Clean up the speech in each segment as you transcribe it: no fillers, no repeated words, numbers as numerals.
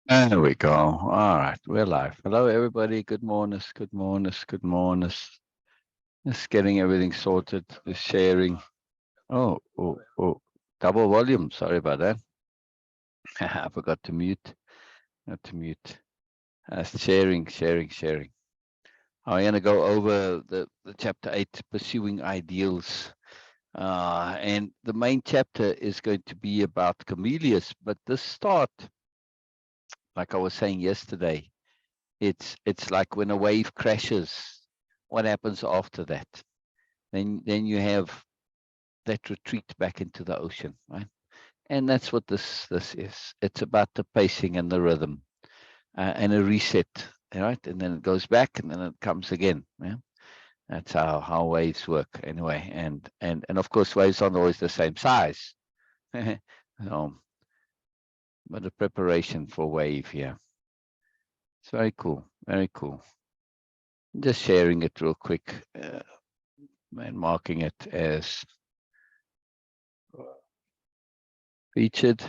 There we go. All right, we're live. Hello, everybody. Good morning. Good morning. Good morning. Just getting everything sorted. Just sharing. Oh. Double volume. Sorry about that. I forgot to mute. Not to mute. Sharing. I'm going to go over the chapter 8, Pursuing Ideals. And the main chapter is going to be about camellias. But this start, like I was saying yesterday, it's like when a wave crashes, what happens after that? Then you have that retreat back into the ocean, right? And that's what this is. It's about the pacing and the rhythm, and a reset, right? And then it goes back and then it comes again. Yeah, that's how waves work anyway. And of course waves aren't always the same size. So, but the preparation for wave here. It's very cool. Very cool. Just sharing it real quick. And marking it as featured.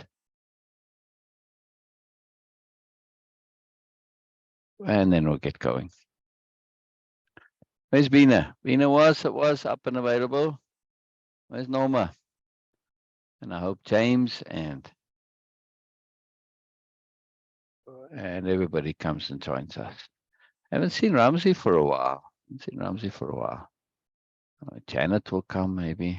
And then we'll get going. Where's Bina? Bina was up and available. Where's Norma? And I hope James and everybody comes and joins us. Haven't seen Ramsey for a while. Janet will come maybe.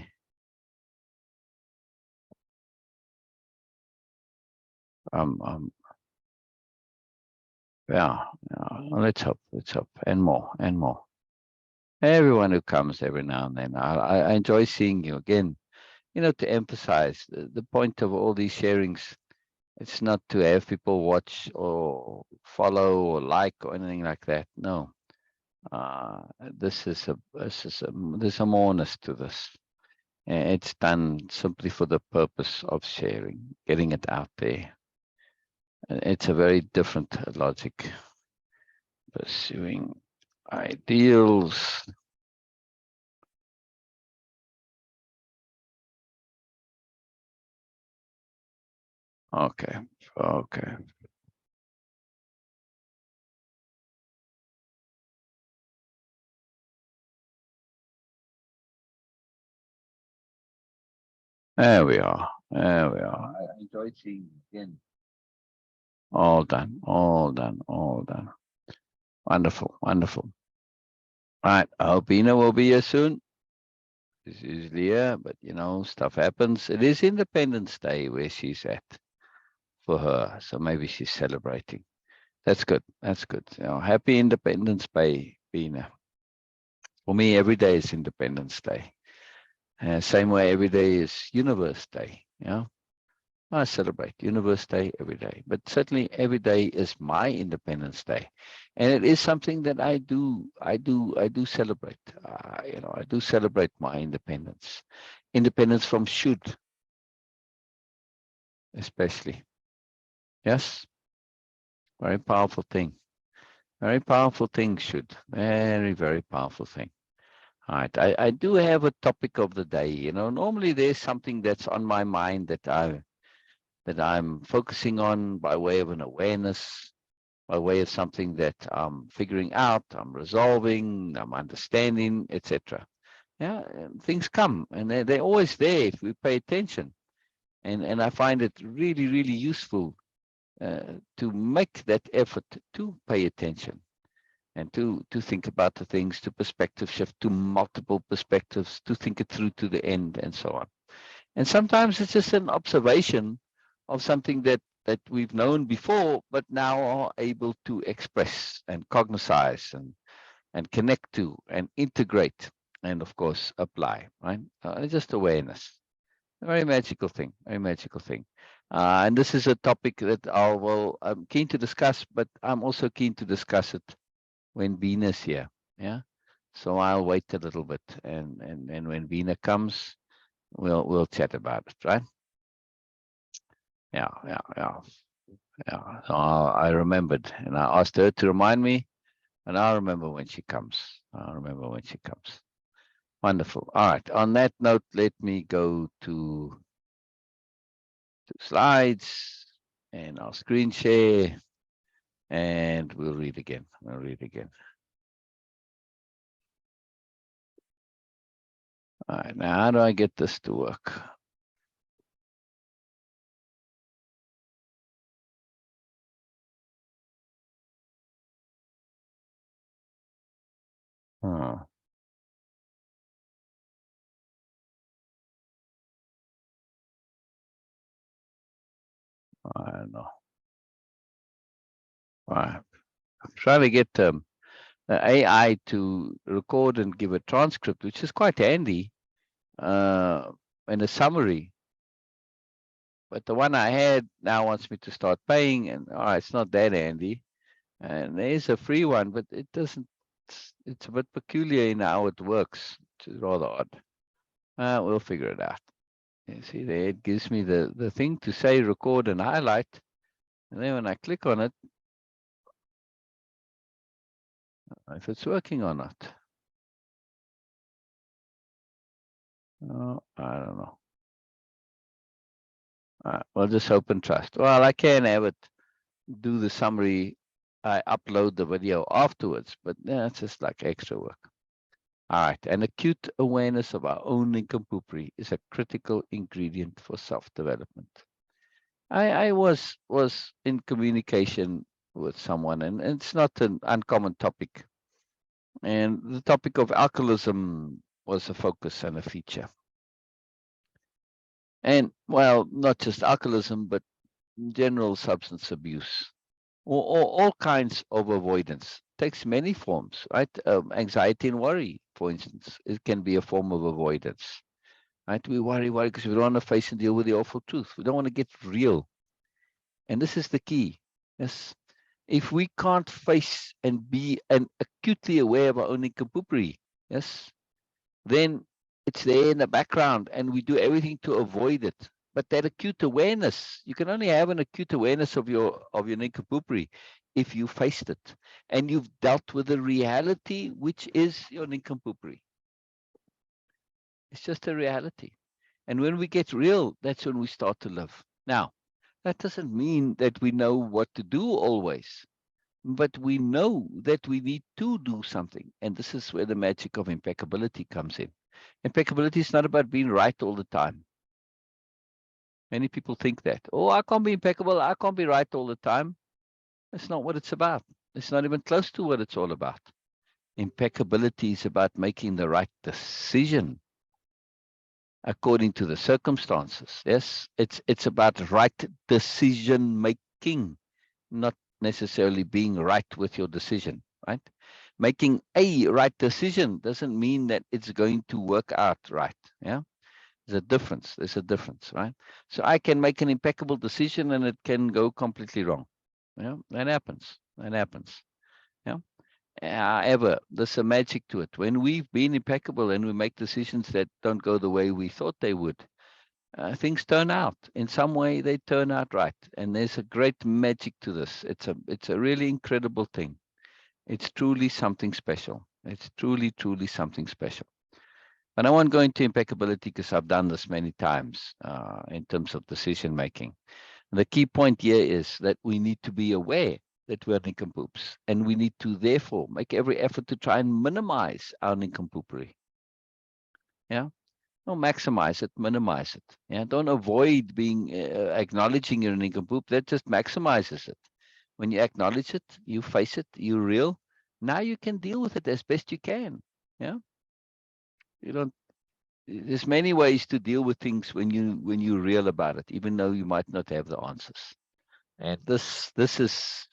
Yeah, let's hope, and more. Everyone who comes every now and then, I enjoy seeing you again. You know, to emphasize the point of all these sharings, it's not to have people watch or follow or like or anything like that. No, there's a moreness to this. It's done simply for the purpose of sharing, getting it out there. It's a very different logic. Pursuing ideals. Okay. There we are. I enjoyed seeing you again. All done. Wonderful. All right. Albina will be here soon. She's usually here, but you know, stuff happens. It is Independence Day where she's at for her. So maybe she's celebrating. That's good. You know, happy Independence Day, Bina. For me, every day is Independence Day. Same way every day is Universe Day. Yeah. I celebrate Universe Day every day, but certainly every day is my Independence Day, and it is something that I do celebrate. You know, I do celebrate my independence from should, especially. Yes, very powerful thing. Very powerful thing. Should very powerful thing. All right, I do have a topic of the day. You know, normally there's something that's on my mind that I'm focusing on by way of an awareness, by way of something that I'm figuring out, I'm resolving, I'm understanding, etc. Yeah, things come, and they're always there if we pay attention. And I find it really, really useful to make that effort to pay attention and to think about the things, to perspective shift, to multiple perspectives, to think it through to the end, and so on. And sometimes it's just an observation of something that we've known before, but now are able to express and cognize and connect to and integrate and of course apply, right? It's just awareness. A very magical thing, and this is a topic that I'm keen to discuss, but I'm also keen to discuss it when Bina's here. Yeah. So I'll wait a little bit, and when Bina comes, we'll chat about it, right? Yeah. So I remembered, and I asked her to remind me, and I'll remember when she comes. Wonderful. All right. On that note, let me go to slides, and I'll screen share. And we'll read again. We'll read again. All right, now how do I get this to work? Oh, I don't know. All right. I'm trying to get the AI to record and give a transcript, which is quite handy, and a summary. But the one I had now wants me to start paying, and all right, it's not that handy. And there is a free one, but it doesn't. It's a bit peculiar in how it works, which is rather odd. We'll figure it out. You see, there it gives me the thing to say, record and highlight, and then when I click on it, if it's working or not. Oh, I don't know. We'll just hope and trust. Well, I can have it do the summary. I upload the video afterwards, but yeah, it's just like extra work. All right. An acute awareness of our own nincompoopry is a critical ingredient for self-development. I was in communication with someone, and it's not an uncommon topic. And the topic of alcoholism was a focus and a feature. And well, not just alcoholism, but general substance abuse, or all kinds of avoidance. Takes many forms, right? Anxiety and worry, for instance, it can be a form of avoidance, right? We worry because we don't want to face and deal with the awful truth. We don't want to get real. And this is the key. Yes. If we can't face and be acutely aware of our own nincompoopry, yes, then it's there in the background and we do everything to avoid it. But that acute awareness, you can only have an acute awareness of your nincompoopry if you faced it and you've dealt with the reality, which is your nincompoopry. It's just a reality. And when we get real, that's when we start to live. Now, that doesn't mean that we know what to do always, but we know that we need to do something. And this is where the magic of impeccability comes in. Impeccability is not about being right all the time. Many people think that, oh, I can't be impeccable, I can't be right all the time. That's not what it's about. It's not even close to what it's all about. Impeccability is about making the right decision according to the circumstances. Yes, it's about right decision making, not necessarily being right with your decision, right? Making a right decision doesn't mean that it's going to work out right. Yeah, there's a difference. There's a difference, right? So I can make an impeccable decision and it can go completely wrong. Yeah, that happens. That happens. Yeah. However, there's a magic to it. When we've been impeccable and we make decisions that don't go the way we thought they would, things turn out. In some way, they turn out right. And there's a great magic to this. It's a really incredible thing. It's truly something special. It's truly, truly something special. And I won't go into impeccability because I've done this many times in terms of decision making. The key point here is that we need to be aware that we're nincompoops, and we need to therefore make every effort to try and minimize our nincompoopery. Yeah, don't maximize it, minimize it. Yeah, don't avoid being acknowledging you're a nincompoop. That just maximizes it. When you acknowledge it, you face it, you're real. Now you can deal with it as best you can. Yeah, you don't. There's many ways to deal with things when you're real about it, even though you might not have the answers. And this is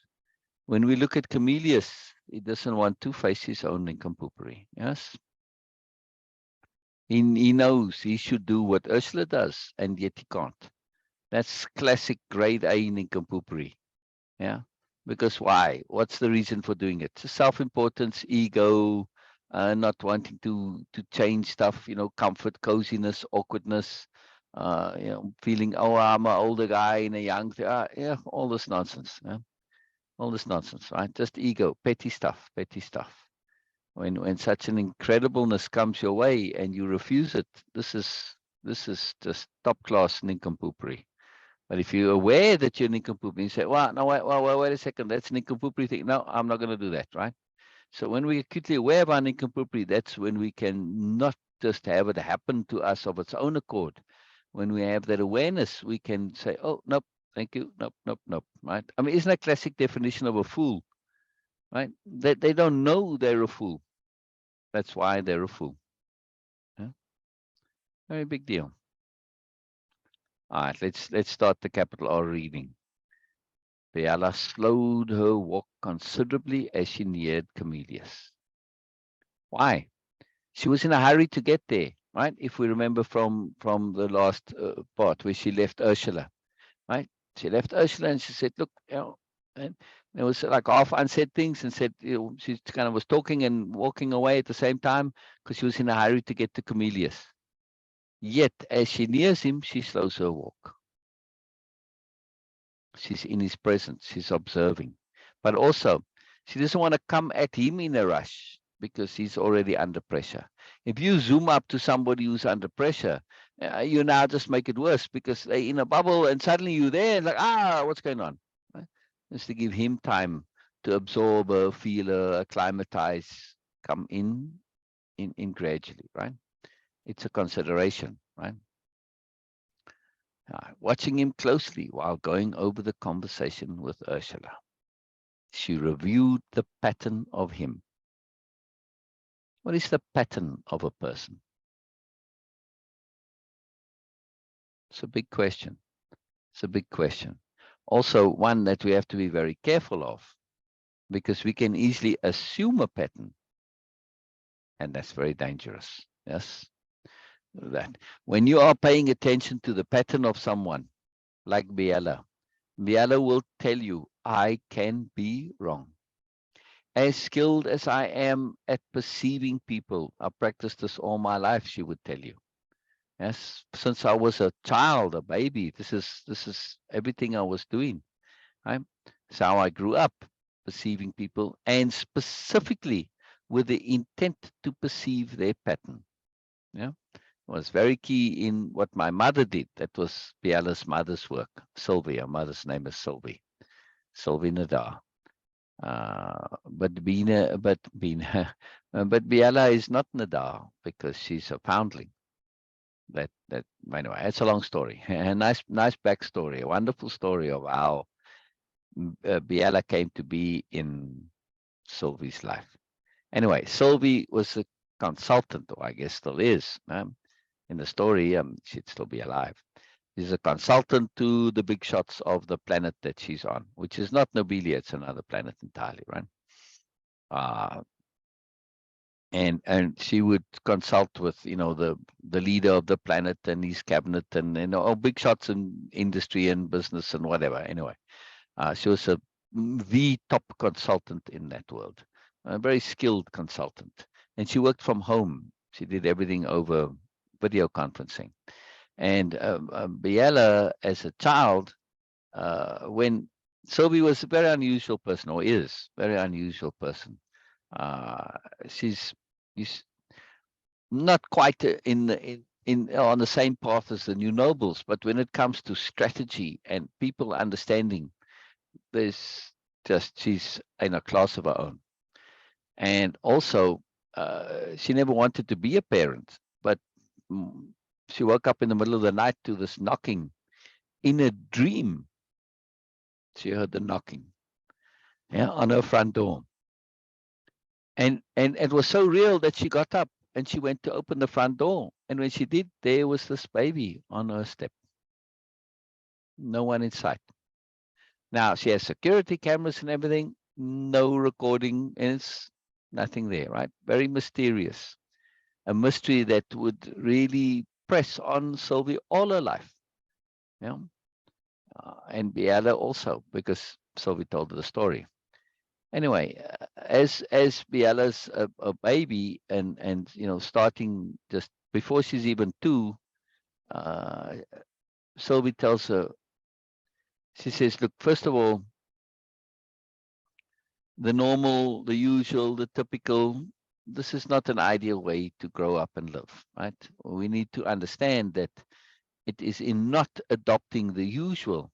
when we look at Camillus, he doesn't want to face his own nincompoopry. Yes. He knows he should do what Ursula does, and yet he can't. That's classic grade A nincompoopry. Yeah. Because why? What's the reason for doing it? Self-importance, ego, not wanting to change stuff, comfort, coziness, awkwardness, feeling, oh, I'm an older guy in a young, yeah, all this nonsense. Yeah? All this nonsense, right? Just ego, petty stuff, petty stuff. When such an incredibleness comes your way and you refuse it, this is just top class nincompoopery. But if you're aware that you're nincompoop, you say, well, no, wait a second, that's nincompoopy thing. No, I'm not going to do that, right? So when we're acutely aware of our nincompoopy, that's when we can not just have it happen to us of its own accord. When we have that awareness, we can say, oh, nope, thank you, nope, nope, nope, right? I mean, isn't that classic definition of a fool, right? They don't know they're a fool. That's why they're a fool. Yeah? Very big deal. All right, let's start the capital R reading. Biella slowed her walk considerably as she neared Camelius. Why? She was in a hurry to get there, right? If we remember from the last part where she left Ursula, right? She left Ursula and she said, look, and there was like half unsaid things and said, she kind of was talking and walking away at the same time because she was in a hurry to get to Camelius. Yet, as she nears him, she slows her walk. She's in his presence. She's observing. But also, she doesn't want to come at him in a rush because he's already under pressure. If you zoom up to somebody who's under pressure, you now just make it worse because they're in a bubble and suddenly you're there and like, what's going on? Right? Just to give him time to absorb her, feel her, acclimatize, come in gradually, right? It's a consideration, right? Watching him closely while going over the conversation with Ursula. She reviewed the pattern of him. What is the pattern of a person? It's a big question. It's a big question. Also, one that we have to be very careful of, because we can easily assume a pattern, and that's very dangerous. Yes, that when you are paying attention to the pattern of someone, like Biella will tell you, I can be wrong. As skilled as I am at perceiving people, I practiced this all my life, she would tell you. Yes, since I was a child, a baby, this is everything I was doing. Right? It's how I grew up, perceiving people, and specifically with the intent to perceive their pattern. Yeah, it was very key in what my mother did. That was Biella's mother's work. Sylvie, her mother's name is Sylvie Nadar. But Biella is not Nadar because she's a foundling. That anyway, it's a long story. A nice backstory, a wonderful story of how Biella came to be in Sylvie's life. Anyway, Sylvie was a consultant, or I guess still is. In the story, she'd still be alive. She's a consultant to the big shots of the planet that she's on, which is not Nobelia, it's another planet entirely, right? And she would consult with the leader of the planet and his cabinet and big shots in industry and business and whatever. Anyway, she was the top consultant in that world, a very skilled consultant, and she worked from home. She did everything over video conferencing. And Biella, as a child, when Sylvie was a very unusual person, or is a very unusual person. She's not quite on the same path as the new nobles, but when it comes to strategy and people understanding, she's in a class of her own. And also, she never wanted to be a parent, but she woke up in the middle of the night to this knocking in a dream. She heard the knocking, on her front door. And it was so real that she got up and she went to open the front door. And when she did, there was this baby on her step. No one in sight. Now, she has security cameras and everything, no recording, and it's nothing there, right? Very mysterious. A mystery that would really press on Sylvie all her life. Yeah. And Biella also, because Sylvie told her the story. Anyway, as Biella's a baby and starting just before she's even 2, Sylvie tells her, she says, look, first of all, the normal, the usual, the typical, this is not an ideal way to grow up and live, right? We need to understand that It is in not adopting the usual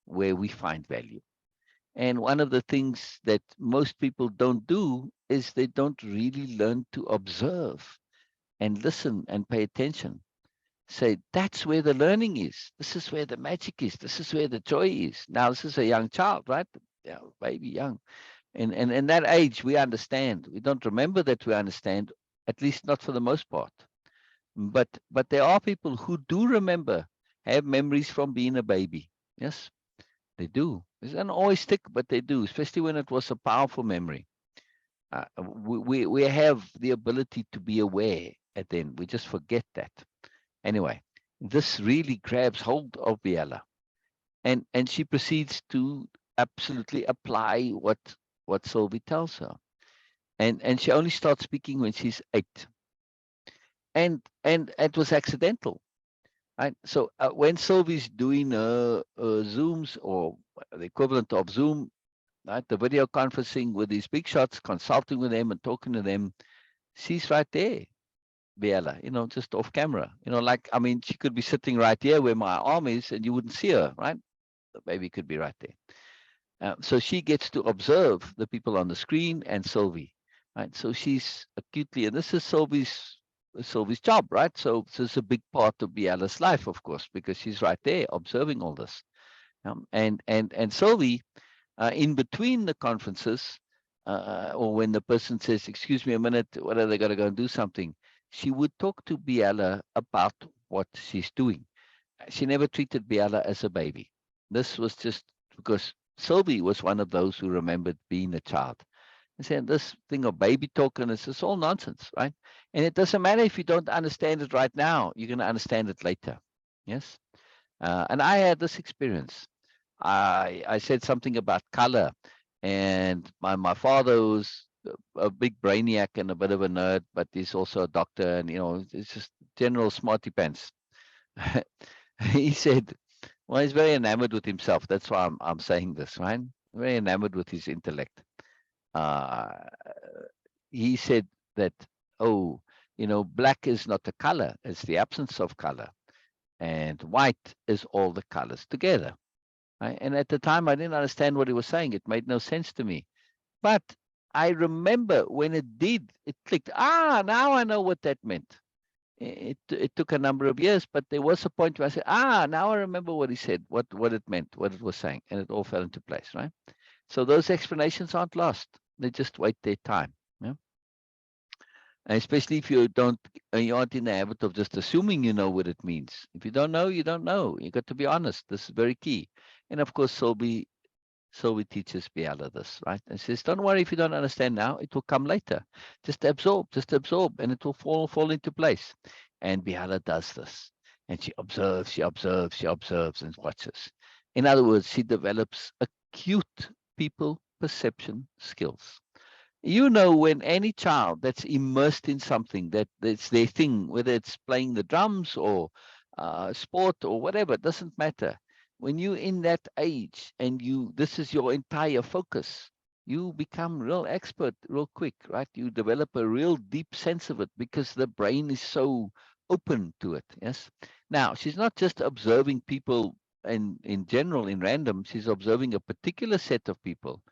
where we find value. And one of the things that most people don't do is they don't really learn to observe and listen and pay attention. Say, that's where the learning is. This is where the magic is. This is where the joy is. Now, this is a young child, right? Yeah, baby young. And in that age, we understand. We don't remember that we understand, at least not for the most part. But there are people who do remember, have memories from being a baby. Yes, they do. It doesn't always stick, but they do, especially when it was a powerful memory. We have the ability to be aware, and then we just forget that. Anyway, this really grabs hold of Biella, and she proceeds to absolutely apply what Sylvie tells her, and she only starts speaking when she's 8, and it was accidental. Right. So when Sylvie's doing Zooms or the equivalent of Zoom, right, the video conferencing with these big shots, consulting with them and talking to them, she's right there, Biella, just off camera. Like, I mean, she could be sitting right here where my arm is and you wouldn't see her, right? The baby could be right there. So she gets to observe the people on the screen and Sylvie, right? So she's acutely, and this is Sylvie's job, right? So it's a big part of Biella's life, of course, because she's right there observing all this. And Sylvie, in between the conferences, or when the person says, "Excuse me a minute, what are they going to go and do something?" She would talk to Biella about what she's doing. She never treated Biella as a baby. This was just because Sylvie was one of those who remembered being a child. And saying this thing of baby talk, and it's just all nonsense, right? And it doesn't matter if you don't understand it right now, you're going to understand it later. Yes. And I had this experience. I said something about color, and my father was a big brainiac and a bit of a nerd, but he's also a doctor, and it's just general smarty pants. He said, well, he's very enamored with himself. That's why I'm saying this, right? Very enamored with his intellect. Uh, he said that, oh, black is not a color; it's the absence of color, and white is all the colors together. Right? And at the time, I didn't understand what he was saying. It made no sense to me. But I remember when it did, it clicked. Now I know what that meant. It took a number of years, but there was a point where I said, now I remember what he said, what it meant, what it was saying, and it all fell into place, right? So those explanations aren't lost. They just wait their time. Yeah? And especially if you aren't in the habit of just assuming you know what it means. If you don't know, you don't know. You got to be honest. This is very key. And of course, Sylvie teaches Biella this, right? And says, don't worry if you don't understand now, it will come later. Just absorb, and it will fall into place. And Biella does this. And she observes and watches. In other words, she develops acute people perception skills. When any child that's immersed in something that's their thing, whether it's playing the drums or sport or whatever, it doesn't matter. When you're in that age and this is your entire focus, you become real expert real quick, right? You develop a real deep sense of it because the brain is so open to it. Yes. Now, she's not just observing people in general, in random. She's observing a particular set of people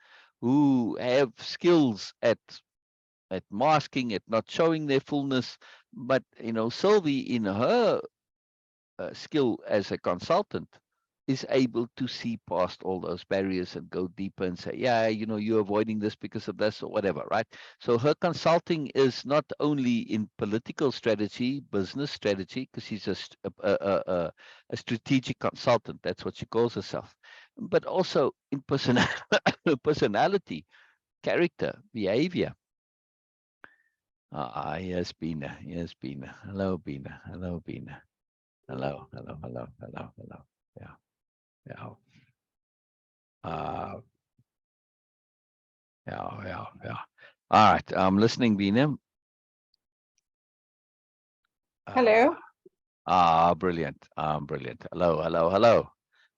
who have skills at masking, at not showing their fullness. But Sylvie, in her skill as a consultant, is able to see past all those barriers and go deeper and say, yeah, you're avoiding this because of this or whatever, right? So her consulting is not only in political strategy, business strategy, because she's a strategic consultant. That's what she calls herself. But also in personality, character, behavior. Yes, Bina. Yes, Bina. Hello, Bina. Hello, Bina. Hello. Yeah. Yeah. Uh, yeah. All right. I'm listening, Bina. Hello. Brilliant. Brilliant. Hello.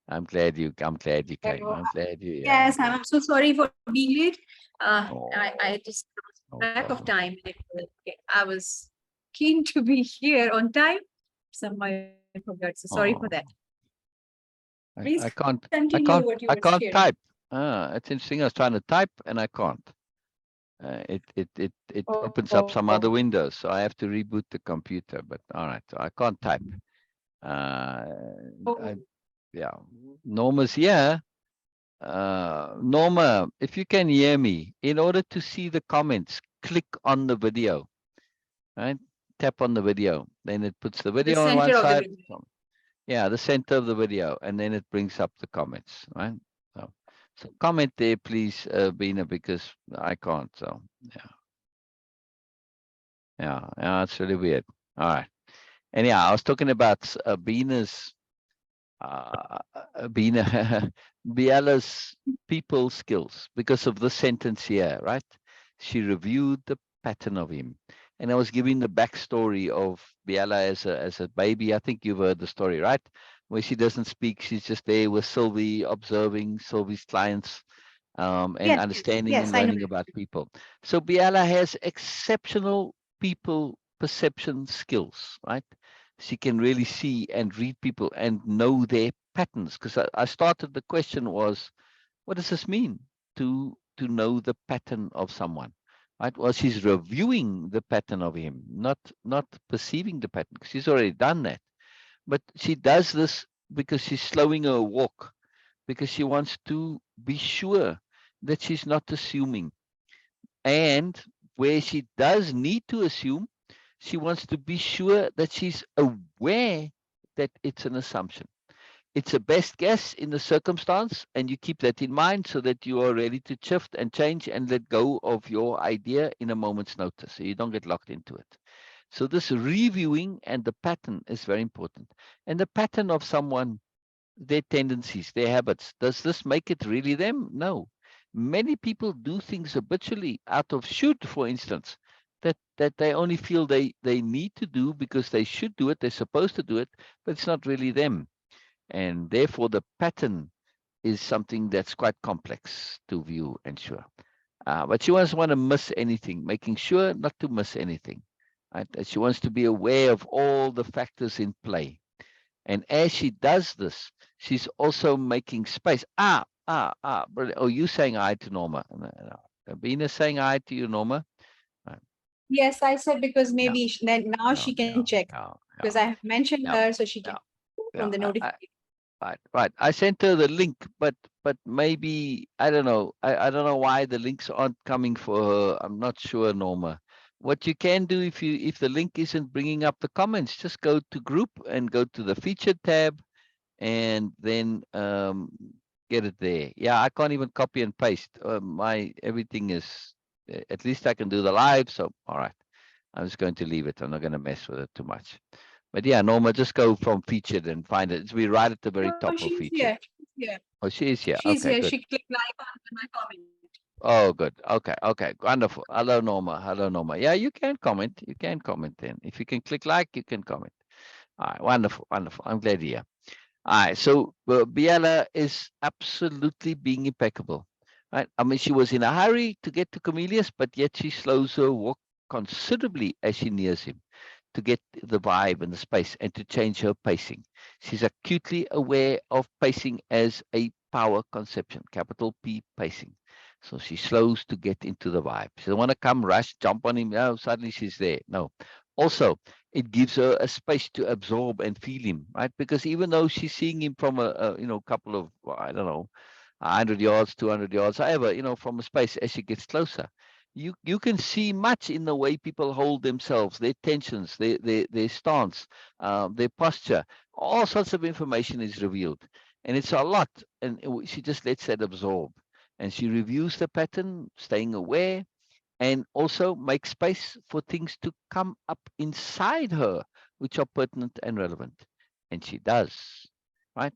I'm glad you came. Hello. I'm glad you, yeah. Yes, I'm so sorry for being late. I Oh, just lost no track of problem. time. I was keen to be here on time. Somehow it forgot. So sorry for that. Please I can't continue what you were sharing. type. It's interesting. I was trying to type and I can't. It opens up some other windows, so I have to reboot the computer. But all right, so I can't type. Yeah, Norma's here. Norma, if you can hear me, in order to see the comments, click on the video. Right, tap on the video, then it puts the video on one side. Yeah, the center of the video, and then it brings up the comments, right? So comment there, please, Bina, because I can't. So yeah, it's really weird. All right. Anyhow, I was talking about Bina's, Biella's people skills because of the sentence here, right? She reviewed the pattern of him. And I was giving the backstory of Biella as a baby. I think you've heard the story, right? Where she doesn't speak. She's just there with Sylvie, observing Sylvie's clients, and understanding and learning about people. So Biella has exceptional people perception skills, right? She can really see and read people and know their patterns. Because I started, the question was, what does this mean to know the pattern of someone? Right? Well, she's reviewing the pattern of him, not perceiving the pattern, because she's already done that. But she does this because she's slowing her walk, because she wants to be sure that she's not assuming. And where she does need to assume, she wants to be sure that she's aware that it's an assumption. It's a best guess in the circumstance, and you keep that in mind so that you are ready to shift and change and let go of your idea in a moment's notice, so you don't get locked into it. So this reviewing and the pattern is very important. And the pattern of someone, their tendencies, their habits, does this make it really them? No. Many people do things habitually out of should, for instance, that they only feel they need to do because they should do it, they're supposed to do it, but it's not really them. And therefore, the pattern is something that's quite complex to view and sure. But she doesn't want to miss anything, making sure not to miss anything. Right? She wants to be aware of all the factors in play. And as she does this, she's also making space. Brilliant. Oh, you saying hi to Norma. Bina saying hi to you, Norma. Yes, I said because maybe now she can check. Because I have mentioned her, so she can from the notification. Right. I sent her the link, but maybe I don't know. I don't know why the links aren't coming for her. I'm not sure, Norma. What you can do if the link isn't bringing up the comments, just go to group and go to the featured tab, and then get it there. Yeah, I can't even copy and paste. My everything is. At least I can do the live. So all right, I'm just going to leave it. I'm not going to mess with it too much. But yeah, Norma, just go from featured and find it. It's be right at the very top of featured. Oh, she is here. She's okay, here. good. She clicked like on my comment. Oh, good. Okay, wonderful. Hello, Norma. Yeah, you can comment. You can comment then. If you can click like, you can comment. All right, wonderful. I'm glad you're here. All right, so Biella is absolutely being impeccable. Right? I mean, she was in a hurry to get to Cornelius, but yet she slows her walk considerably as she nears him, to get the vibe and the space and to change her pacing. She's acutely aware of pacing as a power conception, capital P pacing. So she slows to get into the vibe. She doesn't want to come rush, jump on him. No, suddenly she's there. No. Also, it gives her a space to absorb and feel him, right? Because even though she's seeing him from a couple of, I don't know, 100 yards, 200 yards, however, from a space, as she gets closer, you can see much in the way people hold themselves, their tensions, their stance, their posture. All sorts of information is revealed, and it's a lot. And she just lets that absorb, and she reviews the pattern, staying aware, and also makes space for things to come up inside her, which are pertinent and relevant. And she does, right?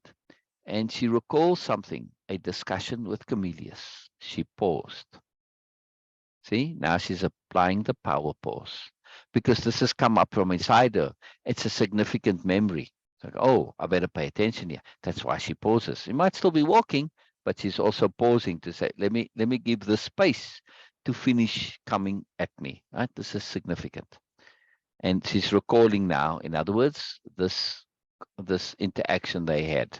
And she recalls something, a discussion with Cornelius. She paused. See, now she's applying the power pause, because this has come up from inside her. It's a significant memory. It's like, oh, I better pay attention here. That's why she pauses. She might still be walking, but she's also pausing to say, let me give the space to finish coming at me. Right? This is significant. And she's recalling now, in other words, this this interaction they had.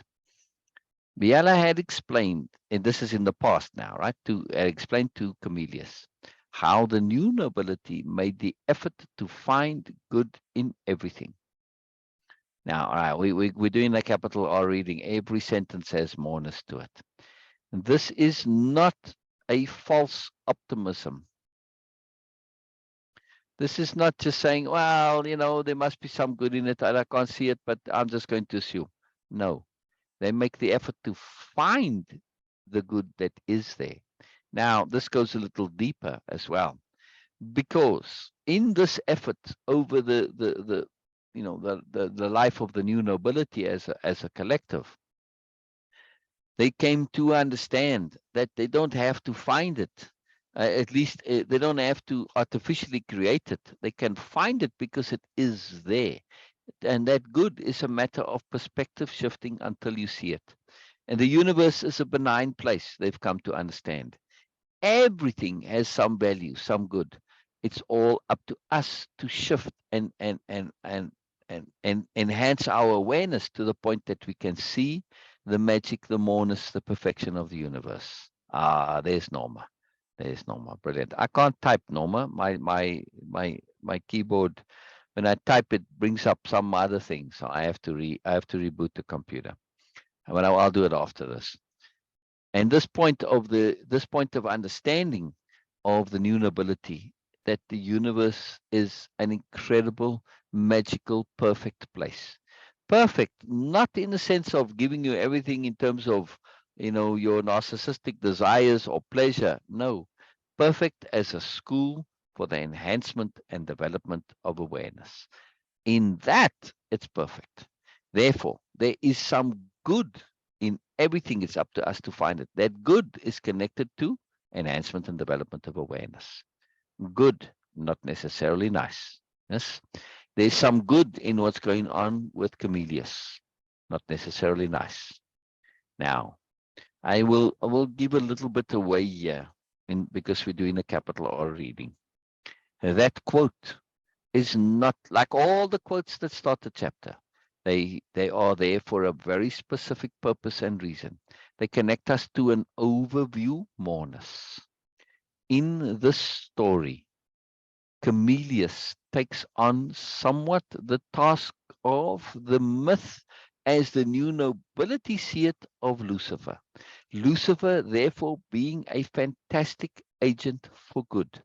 Biella had explained, and this is in the past now, right? Explained to Camillus how the new nobility made the effort to find good in everything. Now, all right, we're doing a capital R reading. Every sentence has moreness to it. And this is not a false optimism. This is not just saying, well, there must be some good in it. I can't see it, but I'm just going to assume. No, they make the effort to find the good that is there. Now, this goes a little deeper as well, because in this effort over the life of the new nobility as a collective, they came to understand that they don't have to find it. At least they don't have to artificially create it. They can find it because it is there. And that good is a matter of perspective shifting until you see it. And the universe is a benign place, they've come to understand. Everything has some value, some good. It's all up to us to shift and enhance our awareness to the point that we can see the magic, the moreness, the perfection of the universe. There's Norma. There's Norma. Brilliant. I can't type, Norma. My keyboard, when I type, it brings up some other thing. So I have to reboot the computer. But I'll do it after this. And this point of understanding of the new nobility, that the universe is an incredible, magical, perfect place. Perfect, not in the sense of giving you everything in terms of, your narcissistic desires or pleasure. No, perfect as a school for the enhancement and development of awareness. In that, it's perfect. Therefore, there is some good in everything. It's up to us to find it. That good is connected to enhancement and development of awareness. Good, not necessarily nice. Yes, there's some good in what's going on with Camillus, not necessarily nice. Now, I will give a little bit away here, because we're doing a capital R reading. That quote is not like all the quotes that start the chapter. They are there for a very specific purpose and reason. They connect us to an overview moreness. In this story, Camillus takes on somewhat the task of the myth as the new nobility see it of Lucifer. Lucifer, therefore, being a fantastic agent for good.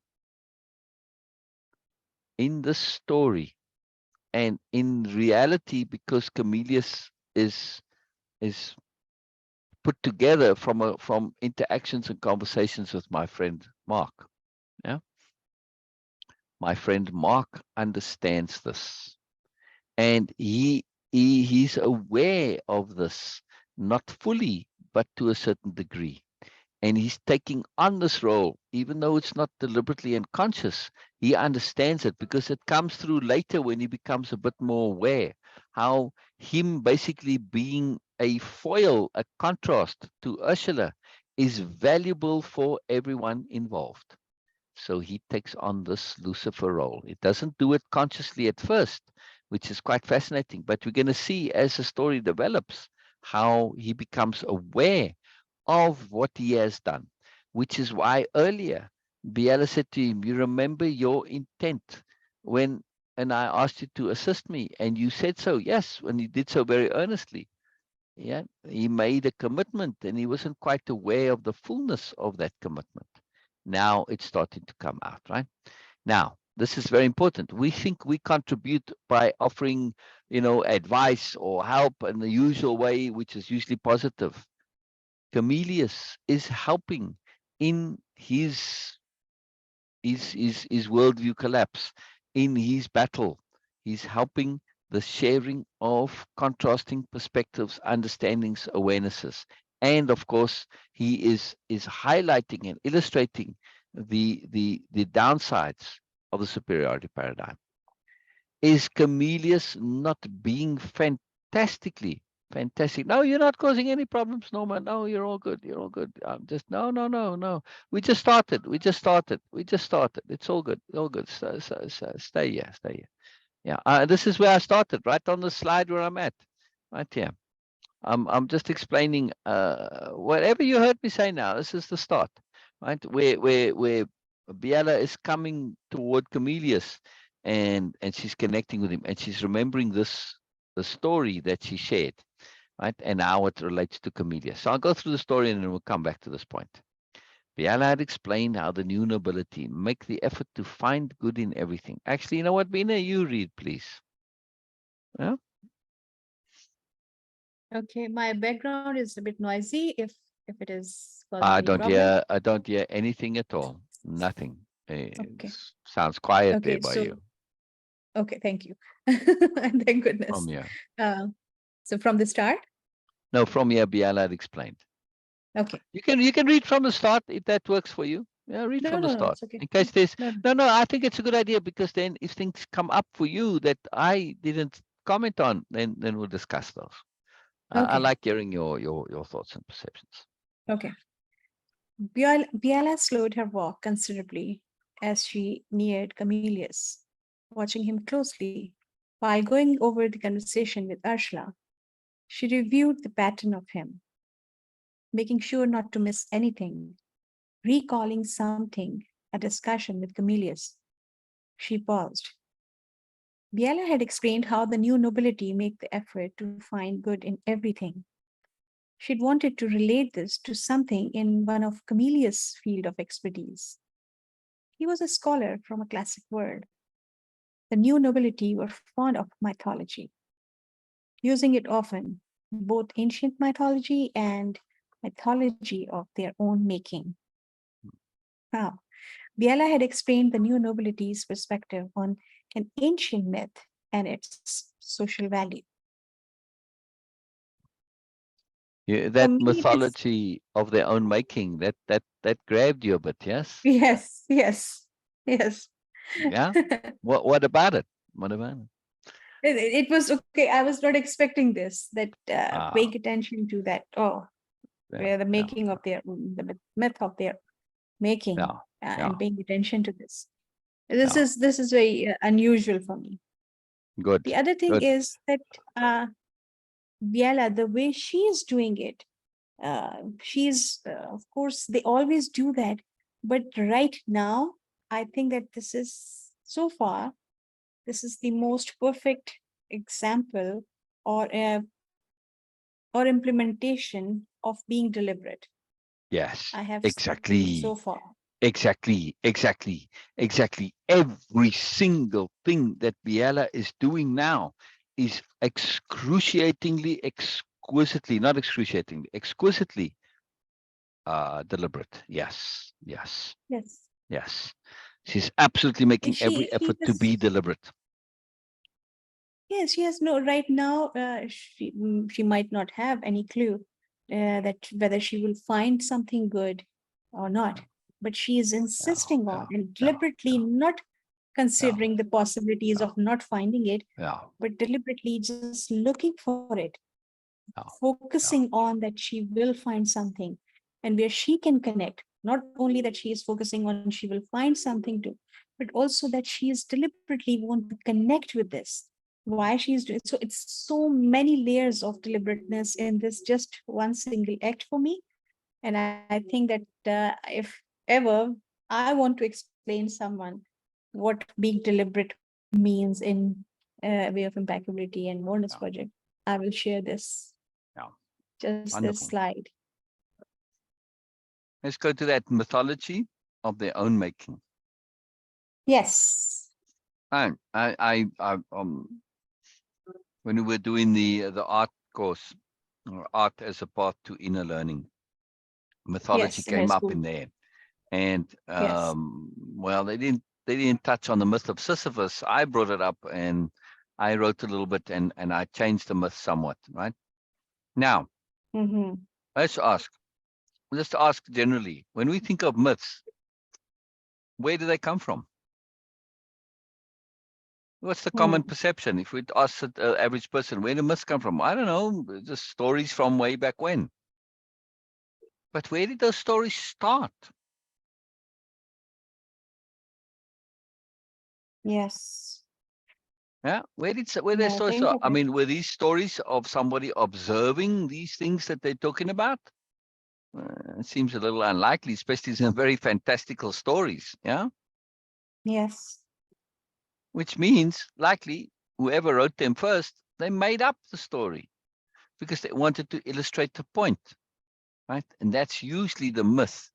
In this story, and in reality, because Camillus is put together from interactions and conversations with my friend Mark. Yeah, my friend Mark understands this, and he's aware of this, not fully, but to a certain degree. And he's taking on this role, even though it's not deliberately unconscious. He understands it because it comes through later when he becomes a bit more aware, how him basically being a foil, a contrast to Ursula, is valuable for everyone involved. So he takes on this Lucifer role. It doesn't do it consciously at first, which is quite fascinating. But we're going to see as the story develops how he becomes aware of what he has done, which is why earlier Biella said to him, you remember your intent and I asked you to assist me, and you said so. Yes, when you did so very earnestly. Yeah, he made a commitment, and he wasn't quite aware of the fullness of that commitment. Now it's starting to come out, right? Now, this is very important. We think we contribute by offering, advice or help in the usual way, which is usually positive. Camillus is helping in his worldview collapse, in his battle. He's helping the sharing of contrasting perspectives, understandings, awarenesses. And of course, he is highlighting and illustrating the downsides of the superiority paradigm. Is Camillus not being fantastic? No, you're not causing any problems, Norman. No, you're all good. You're all good. Just no. We just started. It's all good. All good. Stay here. Yeah. This is where I started, right on the slide where I'm at. right here. I'm just explaining whatever you heard me say now. This is the start, right? Where Biella is coming toward Camillus, and she's connecting with him, and she's remembering the story that she shared, right? And how it relates to Camillus. So I'll go through the story, and then we'll come back to this point. Biella had explained how the new nobility make the effort to find good in everything. Actually, you know what, Bina, you read, please. Yeah. Okay, my background is a bit noisy if it is causing any problem. I don't hear anything at all. Nothing. Okay. Sounds quiet there Okay, by so you. okay, thank you. And thank From goodness. here. Uh, so from the start? No, from here, Biala had explained. Okay. You can read from the start if that works for you. Yeah, read No, from the no, no, start. it's okay. In case there's No, no. no, I think it's a good idea, because then if things come up for you that I didn't comment on, then we'll discuss those. I Okay, like hearing your thoughts and perceptions. okay. Biella slowed her walk considerably as she neared Camillus, watching him closely. While going over the conversation with Ursula, she reviewed the pattern of him, making sure not to miss anything, recalling something, a discussion with Camillus. She paused. Biella had explained how the new nobility make the effort to find good in everything. She'd wanted to relate this to something in one of Camillus' field of expertise. He was a scholar from a classic world. The new nobility were fond of mythology, using it often, both ancient mythology and mythology of their own making. Now, Biella had explained the new nobility's perspective on an ancient myth and its social value. Yeah, For that me, it is mythology of their own making, that grabbed you a bit, yes? yes, yes, yes. Yeah. What about it? What about it? It was okay. I was not expecting this. That paying Ah, attention to that. Oh, yeah, where the yeah, making of their myth of their making yeah, and yeah, paying attention to this. This yeah. is this is very unusual for me. Good, The other thing good. is that Biella, the way she is doing it, she's of course they always do that, but right now I think that this is so far this is the most perfect example or or implementation of being deliberate Yes, I have seen so exactly, far. exactly. Every single thing that Biella is doing now is excruciatingly, exquisitely, not excruciatingly, exquisitely deliberate. Yes, yes, Yes. yes. She's absolutely And making every she effort to has be deliberate. yes, she has no right now she might not have any clue that whether she will find something good or not. But she is Yeah, insisting yeah, on and yeah, deliberately yeah, not yeah, considering the possibilities yeah, of not finding it, yeah, but deliberately just looking for it, yeah, focusing yeah, on that she will find something and where she can connect. Not only that she is focusing on she will find something to, but also that she is deliberately want to connect with this. Why she is doing so, it's so many layers of deliberateness in this just one single act for me. And I think that if ever I want to explain someone what being deliberate means in Way of Impeccability and Moreness yeah, project, I will share this yeah. just this Wonderful. slide. Let's go to that mythology of their own making. Yes. When we were doing the art course, or art as a path to inner learning, mythology Yes, in high came up in school. there, and Yes. well, they didn't touch on the myth of Sisyphus. I brought it up, and I wrote a little bit, and I changed the myth somewhat. Right now, Mm-hmm. let's ask. Let's ask generally. When we think of myths, where do they come from? What's the common Hmm. perception? If we ask an average person, where do myths come from? I don't know, just stories from way back when. But where did those stories start? Yes. Yeah, where their Never stories? think So, of I it. mean, were these stories of somebody observing these things that they're talking about? It seems a little unlikely, especially in very fantastical stories. Yeah, Yes. which means likely whoever wrote them first, they made up the story because they wanted to illustrate the point. Right? And that's usually the myth.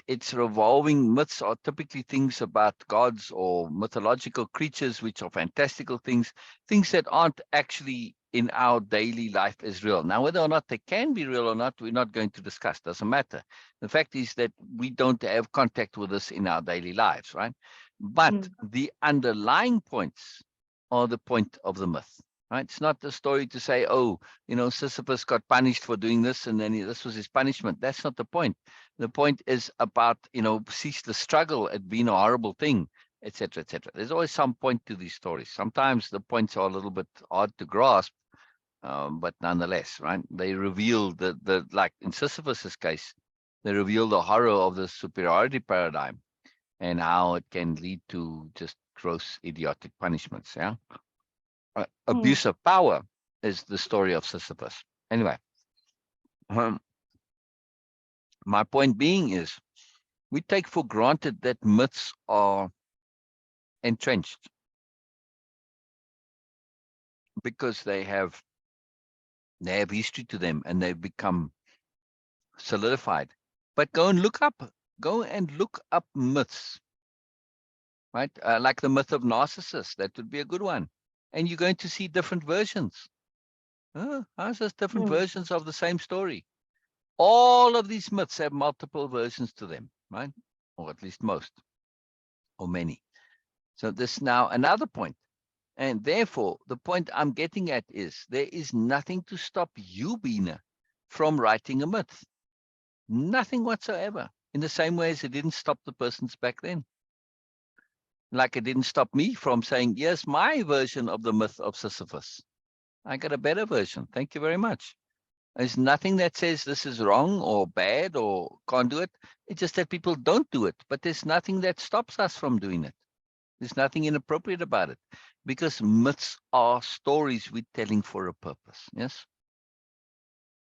It's revolving myths are typically things about gods or mythological creatures, which are fantastical things that aren't actually in our daily life as real. Now, whether or not they can be real or not, we're not going to discuss. Doesn't matter. The fact is that we don't have contact with this in our daily lives, right? But Mm. the underlying points are the point of the myth. Right? It's not the story to say, oh, Sisyphus got punished for doing this, and then this was his punishment. That's not the point. The point is about, cease the struggle at being a horrible thing, etc., etc. There's always some point to these stories. Sometimes the points are a little bit hard to grasp, but nonetheless, right? They reveal the like in Sisyphus's case, they reveal the horror of the superiority paradigm and how it can lead to just gross, idiotic punishments. Yeah. Mm. Abuse of power is the story of Sisyphus. Anyway, um, my point being is we take for granted that myths are entrenched because they have history to them and they've become solidified. But go and look up myths, right? Like the myth of Narcissus, that would be a good one. And you're going to see different versions. How's this different Mm. versions of the same story? All of these myths have multiple versions to them, right? Or at least most, or many. So this now another point. And therefore, the point I'm getting at is there is nothing to stop you, Bina, from writing a myth. Nothing whatsoever. In the same way as it didn't stop the persons back then. Like it didn't stop me from saying, yes, my version of the myth of Sisyphus. I got a better version. Thank you very much. There's nothing that says this is wrong or bad or can't do it. It's just that people don't do it. But there's nothing that stops us from doing it. There's nothing inappropriate about it because myths are stories we're telling for a purpose. Yes.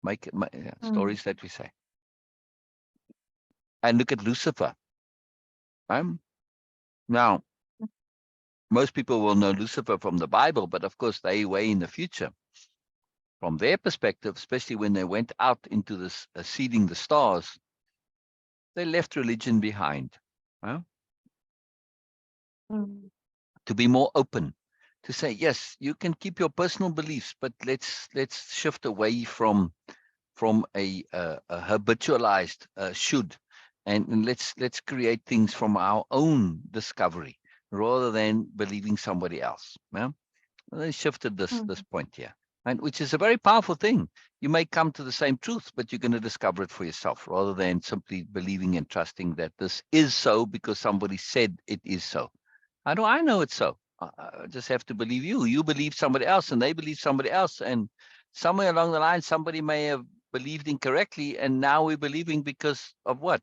Mm. Stories that we say. And look at Lucifer. Now, most people will know Lucifer from the Bible, but of course they way in the future. From their perspective, especially when they went out into this seeding the stars, they left religion behind. Huh? Mm. To be more open, to say, yes, you can keep your personal beliefs, but let's shift away from a habitualized should, and let's create things from our own discovery rather than believing somebody else. Yeah? They shifted this Mm. point here, and which is a very powerful thing. You may come to the same truth, but you're going to discover it for yourself rather than simply believing and trusting that this is so because somebody said it is so. How do I know it's so? I just have to believe you. You believe somebody else, and they believe somebody else. And somewhere along the line, somebody may have believed incorrectly, and now we're believing because of what?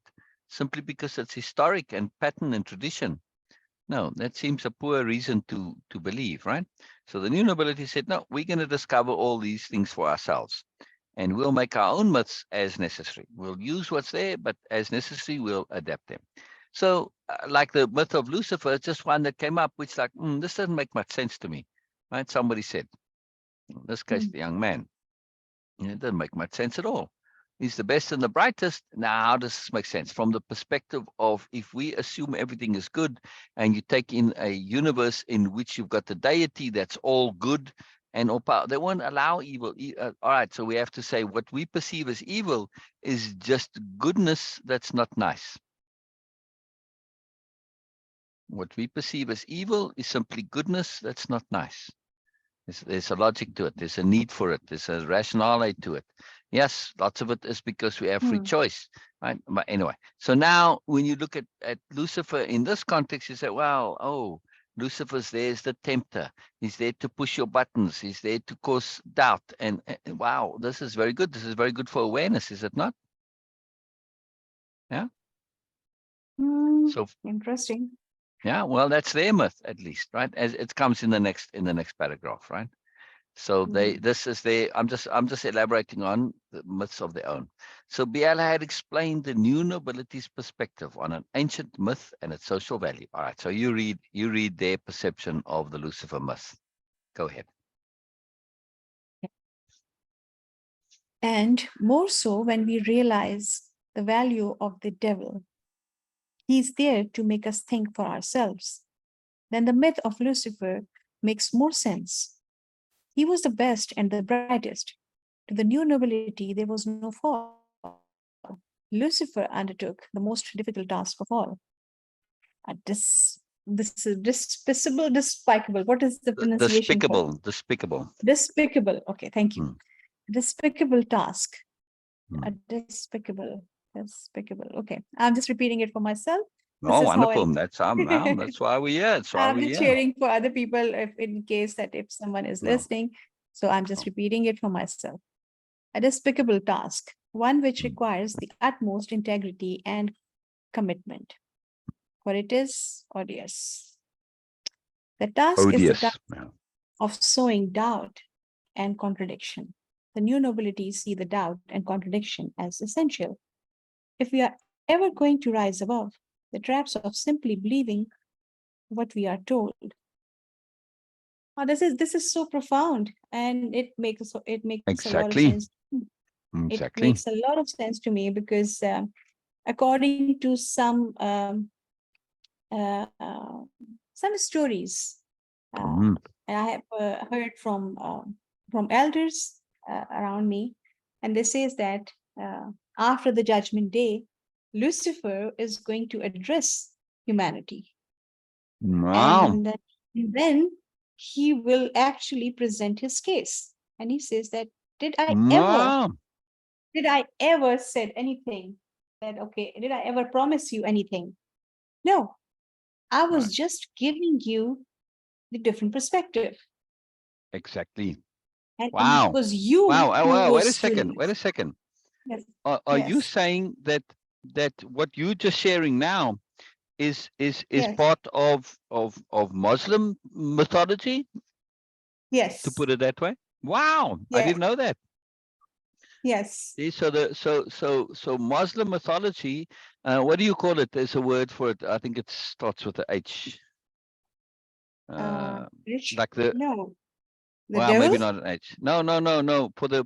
Simply because it's historic and pattern and tradition. No, that seems a poor reason to believe, right? So the new nobility said, no, we're going to discover all these things for ourselves. And we'll make our own myths as necessary. We'll use what's there, but as necessary, we'll adapt them. So, like the myth of Lucifer, it's just one that came up, which like, this doesn't make much sense to me, right? Somebody said, in this case, Mm. the young man, it doesn't make much sense at all. He's the best and the brightest. Now, how does this make sense? From the perspective of if we assume everything is good and you take in a universe in which you've got the deity that's all good and all power, they won't allow evil. All right, so we have to say what we perceive as evil is just goodness that's not nice. What we perceive as evil is simply goodness that's not nice. There's a logic to it. There's a need for it. There's a rationale to it. Yes, lots of it is because we have free Mm. choice, right? But anyway, so now when you look at Lucifer in this context, you say, well, oh, Lucifer's there's the tempter. He's there to push your buttons. He's there to cause doubt. And wow, this is very good. This is very good for awareness, is it not? Yeah. Mm. So Interesting. Yeah, well, that's their myth, at least, right? As it comes in the next paragraph, right? So Mhm. this is their. I'm just elaborating on the myths of their own. So Biella had explained the new nobility's perspective on an ancient myth and its social value. All right. So you read their perception of the Lucifer myth. Go ahead. And more so when we realize the value of the devil. He's there to make us think for ourselves. Then the myth of Lucifer makes more sense. He was the best and the brightest. To the new nobility, there was no fall. Lucifer undertook the most difficult task of all. This is despicable. What is the pronunciation for it? Despicable. Despicable. Okay, thank you. Hmm, Despicable task. A hmm. despicable. Okay, I'm just repeating it for myself. This Oh, is how I. wonderful. That's why we're here. That's why I'm we're just here. sharing for other people if in case that if someone is No, listening. So I'm just no. repeating it for myself. A despicable task, one which Hmm. requires the utmost integrity and commitment. For it is odious. The task is the task Odious. Yeah. of sowing doubt and contradiction. The new nobility see the doubt and contradiction as essential. If we are ever going to rise above the traps of simply believing what we are told. Oh, this is so profound, and it makes a lot of Exactly. sense. It Exactly. makes a lot of sense to me because according to uh, some stories, uh, Mm. and I have heard from elders around me, and they says that after the judgment day, Lucifer is going to address humanity, Wow. and then he will actually present his case, and he says that did I ever Wow. did I ever said anything that okay, did I ever promise you anything? No, I Right. was just giving you the different perspective. Exactly. And it Wow. was you Wow. who Wow. Wait a was doing second. Wait this. a second. Yes. Are you Yes. saying that what you just sharing now is Yes. part of Muslim mythology, to Yes. put it that way? Wow. I Yes. didn't know that. Yes. See, so Muslim mythology, what do you call it? There's a word for it. I think it starts with a H. Uh, Rich? like the No. The well, maybe devil? not an H. No, no, no, no. For the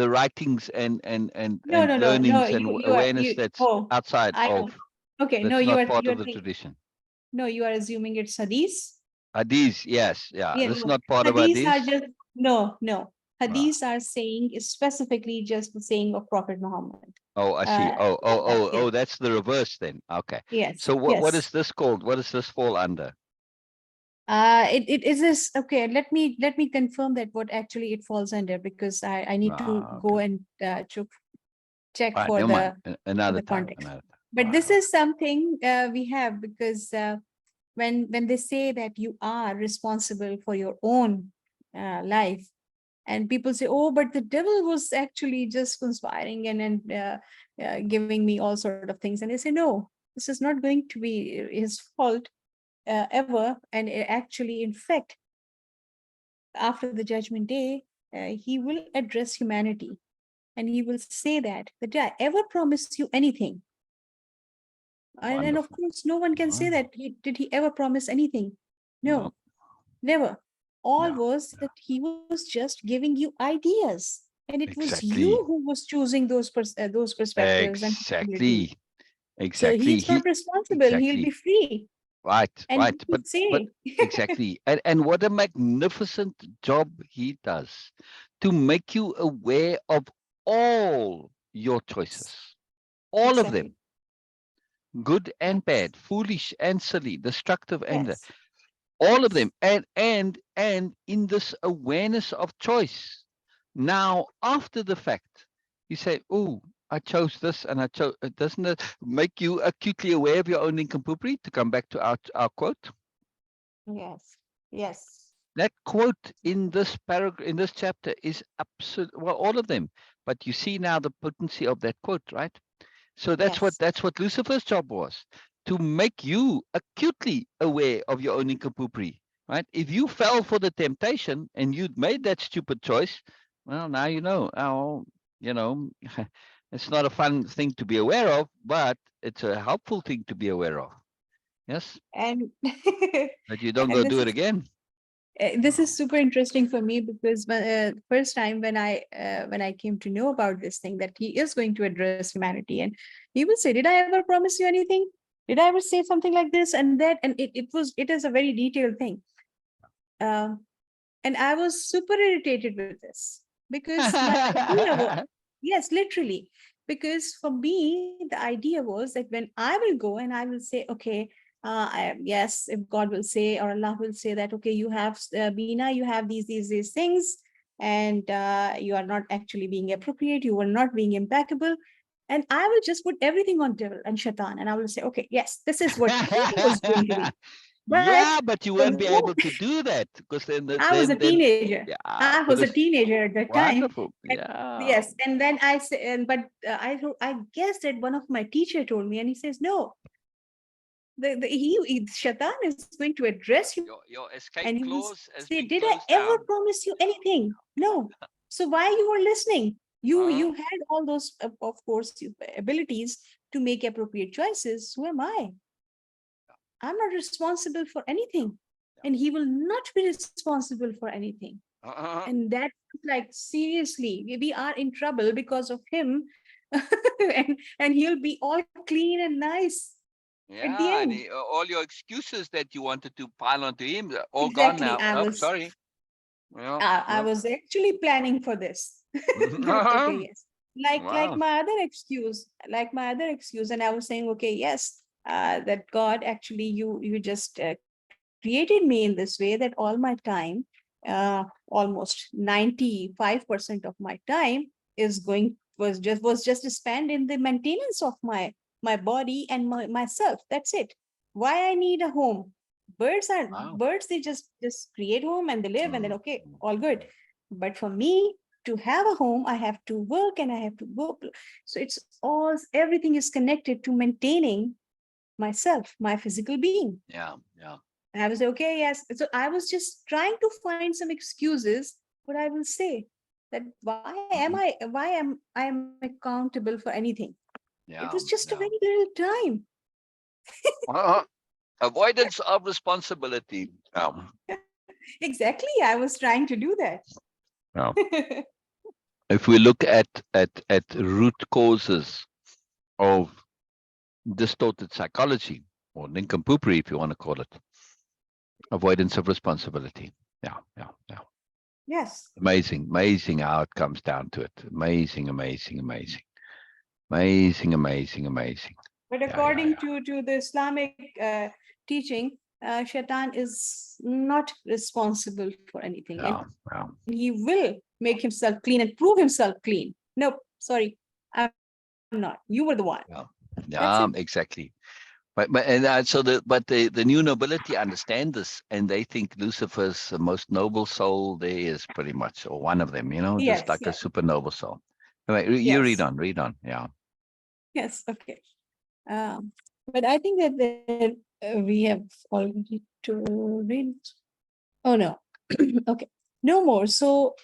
writings No, and no, no, no. learnings and You are awareness you. that's Oh, outside I of know. Okay. No, that's you not are part you of are the think, tradition. no, you are assuming it's hadith. Hadith, yes, yeah. Yeah, This is no. not part of Hadiths are Hadith. just no, no. Ah, Hadiths are saying is specifically just the saying of Prophet Muhammad. oh, I see. Yes, That's the reverse then. Okay. yes, So what is yes. this called? What does this fall under? It is this okay. Let me confirm that what actually it falls under because I need to Ah, go okay. and check All right, never mind. for Another the time. context. Another time. All But right, this all right. is something we have because when they say that you are responsible for your own life, and people say, "Oh, but the devil was actually just conspiring and giving me all sort of things," and they say, "No, this is not going to be his fault." Ever and actually in fact after the judgment day he will address humanity and he will say that did I ever promise you anything, and of Wonderful. course no one can say Wonderful. that did he ever promise anything. No, No, never. All no, was no. that he was just giving you ideas and it was you Exactly. who was choosing those perspectives and possibilities. Exactly. So Exactly. he's not He responsible, he'll be exactly. free Right, and right. he will But say. exactly. And what a magnificent job he does to make you aware of all your choices. All of them, Exactly. good and Yes. bad, foolish and silly, destructive and Yes. all of Yes. them. And in this awareness of choice. Now, after the fact, you say, "Oh, I chose this, and I chose." Doesn't it make you acutely aware of your own nincompoopry? To come back to our quote, Yes. Yes. that quote in this paragraph, in this chapter, is absolute. Well, all of them. But you see now the potency of that quote, right? So that's what Yes. Lucifer's job was. to make you acutely aware of your own nincompoopry, right? If you fell for the temptation and you'd made that stupid choice, well, now you know. Oh, you know, it's not a fun thing to be aware of, but it's a helpful thing to be aware of. Yes, And that you don't and go do it again. this is super interesting for me because first time when I came to know about this thing that he is going to address humanity, and he will say, "Did I ever promise you anything? Did I ever say something like this and that?" And it is a very detailed thing. Um, and I was super irritated with this because my idea was, yes, literally, because for me, the idea was that when I will go and I will say, okay, yes, if God will say or Allah will say that, okay, you have, Bina, you have these things, and you are not actually being appropriate, you are not being impeccable. And I will just put everything on devil and shaitan, and I will say, okay, yes, this is what he was going to be. But Yeah, but you the won't be able moment to do that because then, I was a then, teenager. yeah, I was a because teenager at that time. wonderful. And Yeah. yes, and then I say, and but I guess that one of my teacher told me, and he says, no, Shaitan is going to address you, Your and escape he will clause say, has did been I closed ever down. promise you anything? No. So why you were listening? Uh, You had all those, of course, abilities to make appropriate choices. Who am I? I'm not responsible for anything, and he will not be responsible for anything. uh, And that, like, seriously, we are in trouble because of him. And he'll be all clean and nice at the yeah, and end. all your excuses that you wanted to pile onto him, they're all gone Exactly. now. Oh, sorry. Yeah, I yeah. was actually planning for this. But okay, yes. Like Wow. my other excuse, and I was saying, okay, yes, that God, actually, you just created me in this way that all my time, almost 95% of my time is going was just spent in the maintenance of my body and myself. That's it. Why I need a home? Wow. Birds, they just create home and they live, and then Mm, okay, mm, all good. But for me to have a home, I have to work and I have to go. So it's all, everything is connected to maintaining myself, my physical being. yeah, yeah. And I was okay, yes. So I was just trying to find some excuses, what I will say, that Mhm. why am accountable for anything? It was Yeah, just a very yeah. little time. Uh, avoidance of responsibility. Exactly, I was trying to do that. Yeah. If we look at root causes of distorted psychology or nincompoopery, if you want to call it, avoidance of responsibility. Yeah, yeah, yeah. Yes. Amazing, amazing how it comes down to it. Amazing, amazing, amazing, amazing, amazing, amazing. But Yeah, yeah, according yeah, to the Islamic teaching, Shaitan is not responsible for anything, and yeah, he yeah, will make himself clean and prove himself clean. Nope, sorry, I'm not. You were the one. yeah, That's it. yeah. Exactly. But and so the new nobility understand this, and they think Lucifer's the most noble soul there is, pretty much, or one of them. Just Yes, like a yes, super noble soul. Anyway, you read yes, on, read on. Yeah. yes. Okay. Um, but I think that we have already to read. Oh no. Okay. No more. So,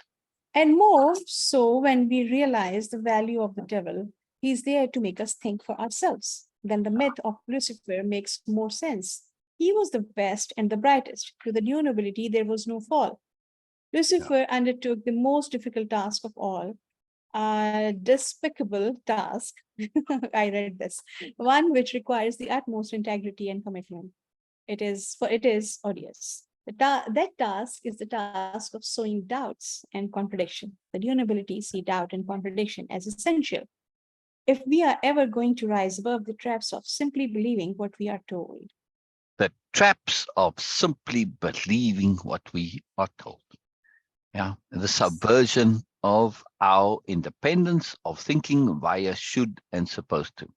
and more so when we realize the value of the devil, he's there to make us think for ourselves. Then the myth of Lucifer makes more sense. He was the best and the brightest. To the new nobility, there was no fall. Yeah. Lucifer undertook the most difficult task of all, a despicable task. I read this, one which requires the utmost integrity and commitment. It is odious. That task is the task of sowing doubts and contradiction. The new nobility see doubt and contradiction as essential if we are ever going to rise above the traps of simply believing what we are told. The traps of simply believing what we are told. Yeah. The Yes. subversion of our independence of thinking via should and supposed to.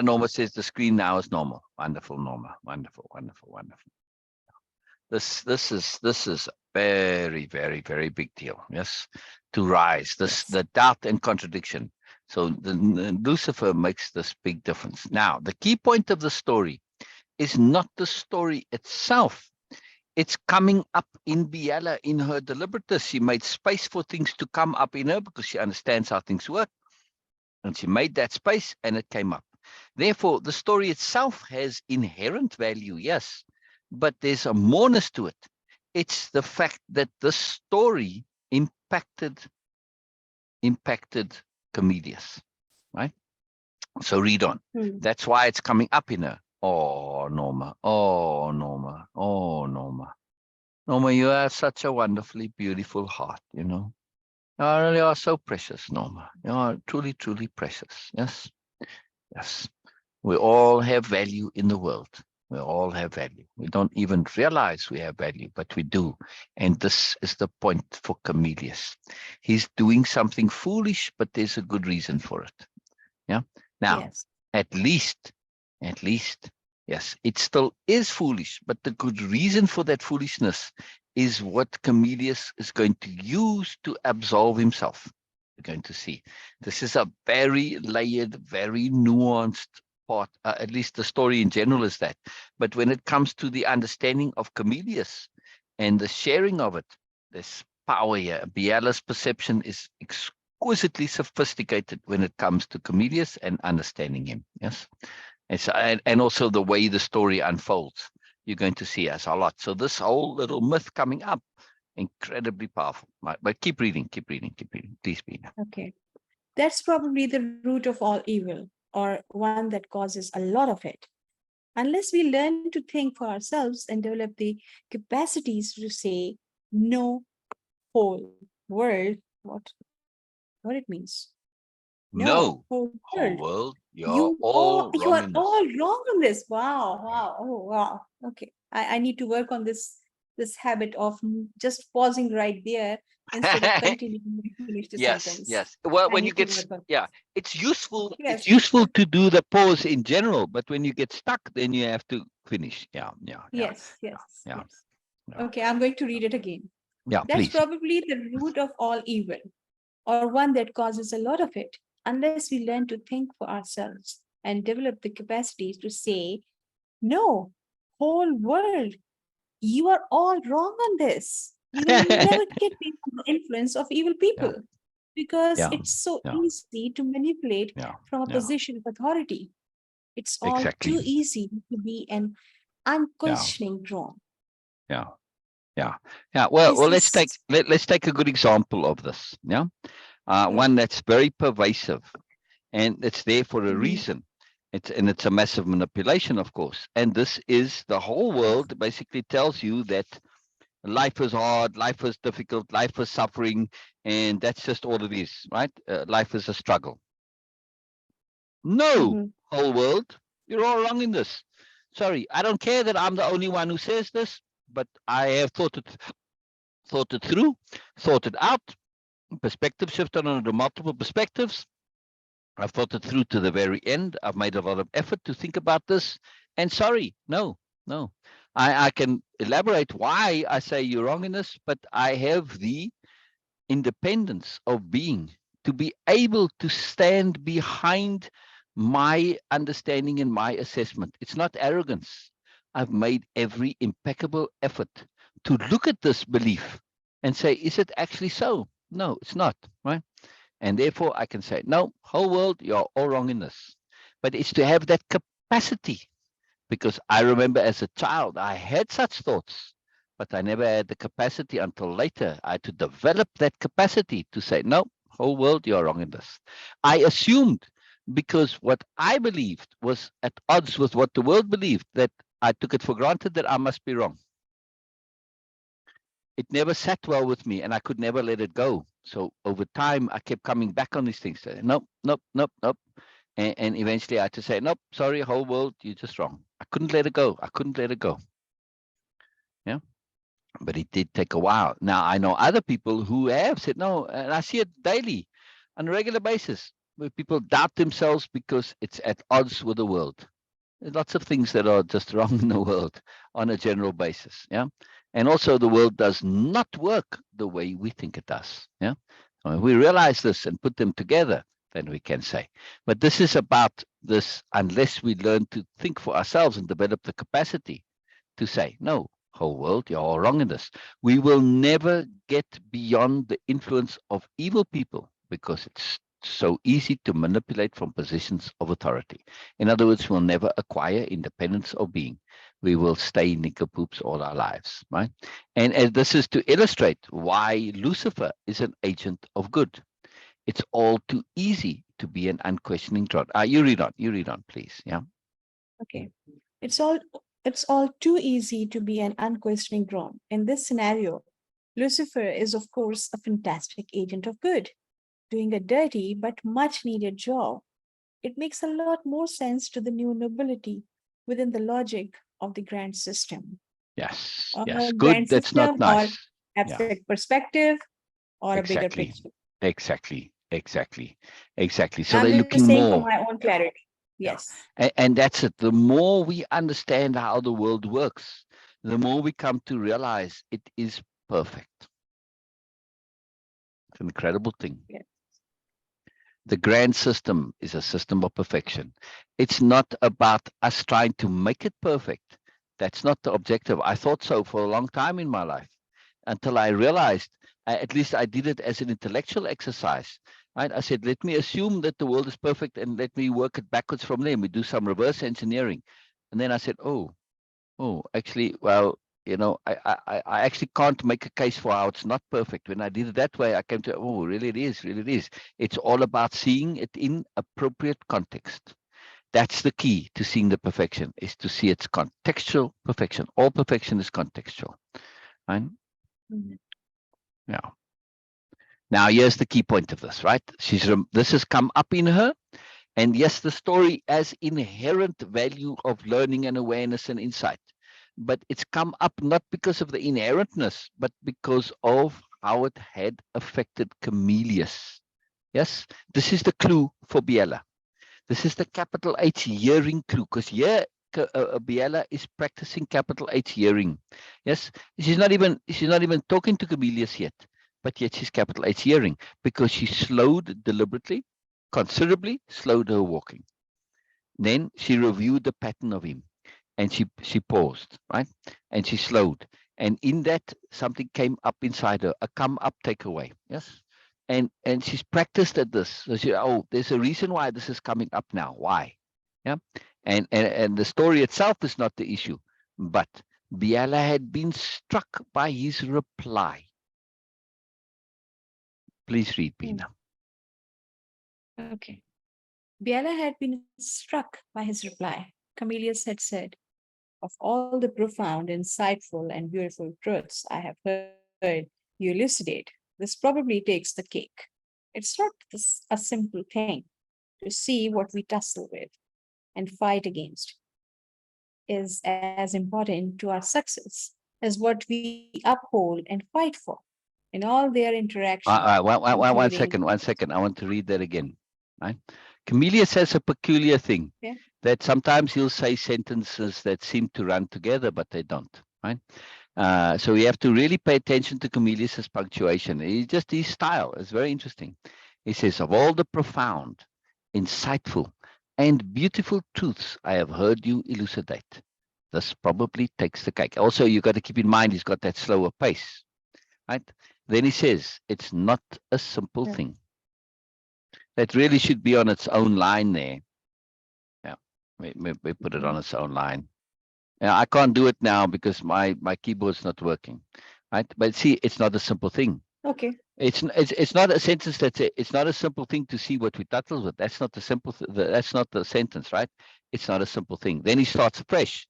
Norma says the screen now is normal. Wonderful, Norma. Wonderful, wonderful, wonderful. This is very, very, very big deal. Yes. To rise. Yes. The doubt and contradiction. So Lucifer makes this big difference. Now, the key point of the story is not the story itself. It's coming up in Biella, in her deliberateness. She made space for things to come up in her because she understands how things work. And she made that space and it came up. Therefore, the story itself has inherent value, yes, but there's a moreness to it. It's the fact that the story impacted Camellias, right? So read on. Hmm. That's why it's coming up in her. Oh, Norma. Oh, Norma. Oh, Norma. Norma, you have such a wonderfully beautiful heart, you know. You really are so precious, Norma. You are truly, truly precious. Yes. Yes. We all have value in the world. We all have value. We don't even realize we have value, but we do. And this is the point for Camellias. He's doing something foolish, but there's a good reason for it. Yeah. Now, Yes. at least, yes, it still is foolish, but the good reason for that foolishness is what Camellias is going to use to absolve himself. We're going to see. This is a very layered, very nuanced part. At least the story in general is that. But when it comes to the understanding of Camellias and the sharing of it, there's power here. Biella's perception is exquisitely sophisticated when it comes to Camellias and understanding him. Yes. And also the way the story unfolds, you're going to see us a lot. So this whole little myth coming up, incredibly powerful. But keep reading, please be. Okay. That's probably the root of all evil, or one that causes a lot of it. Unless we learn to think for ourselves and develop the capacities to say no whole world, what it means. No No, whole whole world. world, you're all You wrong are in this. all wrong on this. Wow, wow, oh wow. Okay. I need to work on this habit of just pausing right there instead of continuing to finish the Yes, sentence. yes. Well, I when you need to get, work on yeah, this. it's useful. It's Yes. useful to do the pause in general, but when you get stuck, then you have to finish. Yes, Yeah, yes, yeah, yes. yeah. Okay, I'm going to read it again. Yeah, That's please. probably the root of all evil, or one that causes a lot of it, unless we learn to think for ourselves and develop the capacities to say, no, whole world, you are all wrong on this. You will never get rid of the influence of evil Yeah, people because yeah, it's so yeah, easy to manipulate yeah, from a yeah. position of authority. It's all Exactly. too easy to be an Yeah, unquestioning wrong. yeah, yeah, yeah. Well, Is let's this? let's take a good example of this. Yeah, Yeah. one that's very pervasive, and it's there for a Mhm. reason. It's a massive manipulation, of course. And this is the whole Yes. world basically tells you that life is hard, life is difficult, life is suffering, and that's just all it is, right? Life is a struggle. No, Mhm. whole world, you're all wrong in this. Sorry, I don't care that I'm the only one who says this, but I have thought it through, thought it out, perspective shifted on the multiple perspectives. I've thought it through to the very end. I've made a lot of effort to think about this. And sorry, no, no. I can elaborate why I say you're wrong in this, but I have the independence of being to be able to stand behind my understanding and my assessment. It's not arrogance. I've made every impeccable effort to look at this belief and say, is it actually so? No, it's not, right? And therefore I can say, no, whole world, you're all wrong in this. But it's to have that capacity, because I remember as a child, I had such thoughts, but I never had the capacity until later. I had to develop that capacity to say, no, whole world, you're wrong in this. I assumed, because what I believed was at odds with what the world believed, that I took it for granted that I must be wrong. It never sat well with me and I could never let it go. So over time, I kept coming back on these things. Nope, nope, nope, nope. And eventually I had to say, nope, sorry, whole world, you're just wrong. I couldn't let it go. I couldn't let it go. Yeah. But it did take a while. Now I know other people who have said no, and I see it daily on a regular basis where people doubt themselves because it's at odds with the world. There's lots of things that are just wrong in the world on a general basis. Yeah. And also the world does not work the way we think it does. Yeah. When we realize this and put them together, than we can say. But this is about this, unless we learn to think for ourselves and develop the capacity to say, no, whole world, you're all wrong in this. We will never get beyond the influence of evil people because it's so easy to manipulate from positions of authority. In other words, we'll never acquire independence of being. We will stay nincompoops all our lives, right? And this is to illustrate why Lucifer is an agent of good. It's all too easy to be an unquestioning God. You read on, please. Yeah. Okay. It's all it's all too easy to be an unquestioning drone. In this scenario, Lucifer is of course a fantastic agent of good, doing a dirty but much needed job. It makes a lot more sense to the new nobility within the logic of the grand system. Yes. A Yes. grand Good. That's not system or nice. Yeah. abstract perspective or a bigger Exactly. picture. Exactly. Exactly. Exactly. So I'm they're just looking saying for more. my own clarity. Yeah. Yes. And that's it. The more we understand how the world works, the more we come to realize it is perfect. It's an incredible thing. Yes. The grand system is a system of perfection. It's not about us trying to make it perfect. That's not the objective. I thought so for a long time in my life until I realized, at least I did it as an intellectual exercise. Right? I said, let me assume that the world is perfect and let me work it backwards from there. We do some reverse engineering. And then I said, actually, well, I actually can't make a case for how it's not perfect. When I did it that way, I came to, oh, really it is, really it is. It's all about seeing it in appropriate context. That's the key to seeing the perfection, is to see its contextual perfection. All perfection is contextual. Right? Mhm. Yeah. Now, here's the key point of this, right? This has come up in her. And yes, the story has inherent value of learning and awareness and insight. But it's come up not because of the inherentness, but because of how it had affected Camillus. Yes, this is the clue for Biella. This is the capital H hearing clue, because here Biella is practicing capital H hearing. Yes, she's not even talking to Camillus yet, but yet she's capital H hearing because she slowed deliberately, considerably slowed her walking. Then she reviewed the pattern of him, and she paused, right? And she slowed. And in that, something came up inside her, a come up takeaway. Yes. And she's practiced at this. So there's a reason why this is coming up now. Why? Yeah. And the story itself is not the issue, but Biella had been struck by his reply. Please read, Bina. Okay. Biella had been struck by his reply. Camillus had said, of all the profound, insightful, and beautiful truths I have heard you elucidate, this probably takes the cake. It's not a simple thing to see what we tussle with and fight against is as important to our success as what we uphold and fight for in all their interaction, One including. second, 1 second. I want to read that again. Right? Camillus has a peculiar thing Yeah. that sometimes he'll say sentences that seem to run together, but they don't. Right? So we have to really pay attention to Camillus's punctuation. His style is very interesting. He says, of all the profound, insightful, and beautiful truths I have heard you elucidate, this probably takes the cake. Also, you got to keep in mind he's got that slower pace. Right? Then he says, it's not a simple Yeah. thing. That really should be on its own line there. Yeah, we put it on its own line. Yeah, I can't do it now because my keyboard's not working. Right? But see, it's not a simple thing. Okay. It's not a sentence it's not a simple thing to see what we tussle with. That's not the simple. That's not the sentence, right? It's not a simple thing. Then he starts afresh.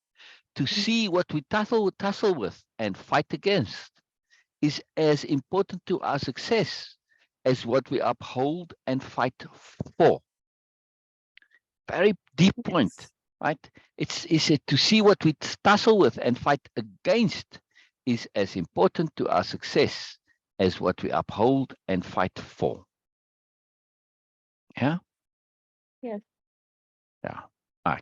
To see what we tussle with and fight against is as important to our success as what we uphold and fight for. Very deep point, Yes. right? It's to see what we tussle with and fight against is as important to our success as what we uphold and fight for. Yeah? Yes. Yeah.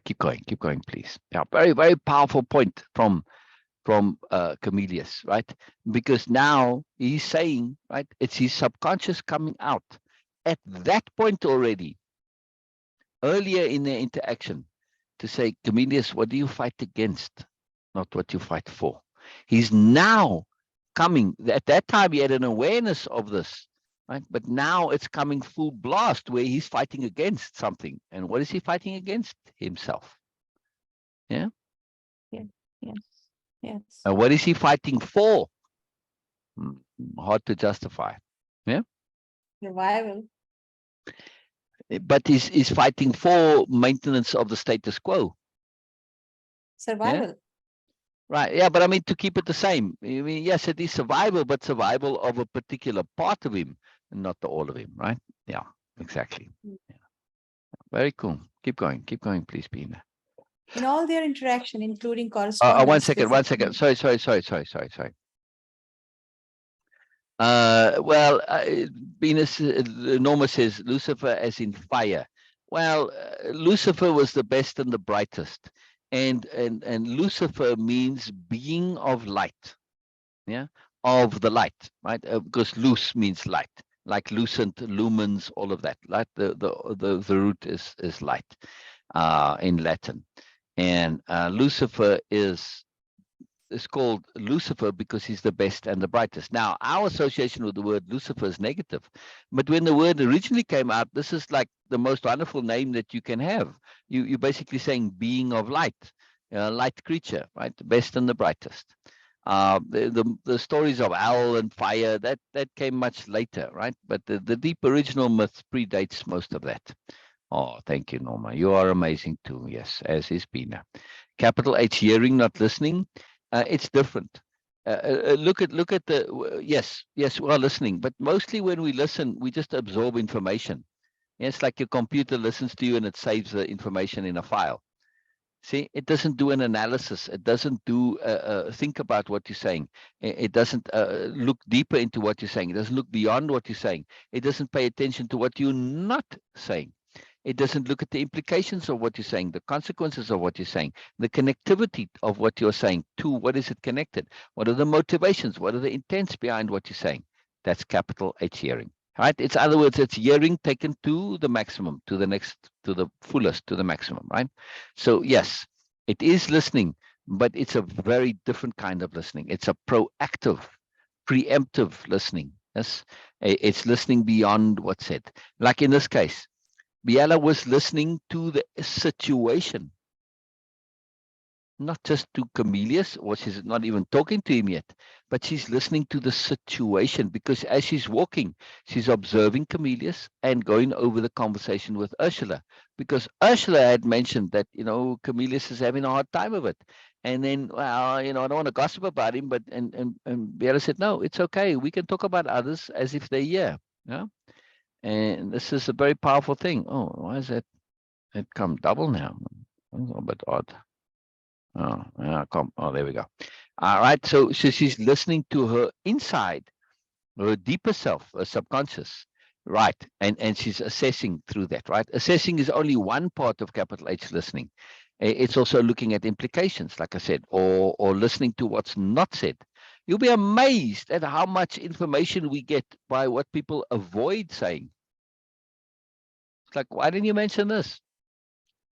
Keep going, please. Yeah, very, very powerful point from Camillus, right? Because now he's saying, right, it's his subconscious coming out at that point already, earlier in the interaction, to say, Camillus, what do you fight against? Not what you fight for. He's now coming. At that time, he had an awareness of this, right? But now it's coming full blast where he's fighting against something. And what is he fighting against? Himself. Yeah. Yes. Yes. Yes. And what is he fighting for? Hard to justify. Yeah. Survival. But he's fighting for maintenance of the status quo. Survival. Yeah. Right. Yeah. But I mean, to keep it the same. I mean, yes, it is survival, but survival of a particular part of him, not the all of him. Right. Yeah. Exactly. Yeah. Very cool. Keep going, please, Bina. In all their interaction, including correspondence. One second. Sorry. Well, Venus, Norma says Lucifer as in fire. Well, Lucifer was the best and the brightest, and Lucifer means being of light, yeah, of the light, right? Because luz means light, like lucent, lumens, all of that. Light, the root is light, in Latin, and Lucifer is called Lucifer because he's the best and the brightest. Now, our association with the word Lucifer is negative, but when the word originally came out, this is like the most wonderful name that you can have. You're basically saying being of light, light creature, right? The best and the brightest. The stories of owl and fire, that came much later, right? But the deep original myth predates most of that. Oh, thank you, Norma. You are amazing too. Yes, as is Bina. Capital H, hearing, not listening. It's different. Look at the yes, we are listening, but mostly when we listen, we just absorb information. It's like your computer listens to you and it saves the information in a file. See, it doesn't do an analysis. It doesn't do think about what you're saying. It doesn't look deeper into what you're saying. It doesn't look beyond what you're saying. It doesn't pay attention to what you're not saying. It doesn't look at the implications of what you're saying, the consequences of what you're saying, the connectivity of what you're saying to what is it connected? What are the motivations? What are the intents behind what you're saying? That's capital H hearing, right? It's other words, it's hearing taken to the maximum, to the next, to the fullest, to the maximum, right? So yes, it is listening, but it's a very different kind of listening. It's a proactive, preemptive listening. Yes, it's listening beyond what's said. Like in this case, Biella was listening to the situation, not just to Camillus, or she's not even talking to him yet, but she's listening to the situation, because as she's walking, she's observing Camillus and going over the conversation with Ursula, because Ursula had mentioned that, Camillus is having a hard time of it. And then, well, I don't want to gossip about him, but, and Biella said, no, it's okay. We can talk about others as if they're here. Yeah. And this is a very powerful thing. Oh, why is it come double now? A little bit odd. Oh, there we go. All right. So she's listening to her inside, her deeper self, her subconscious. Right. And she's assessing through that, right? Assessing is only one part of capital H listening. It's also looking at implications, like I said, or listening to what's not said. You'll be amazed at how much information we get by what people avoid saying. It's like, why didn't you mention this?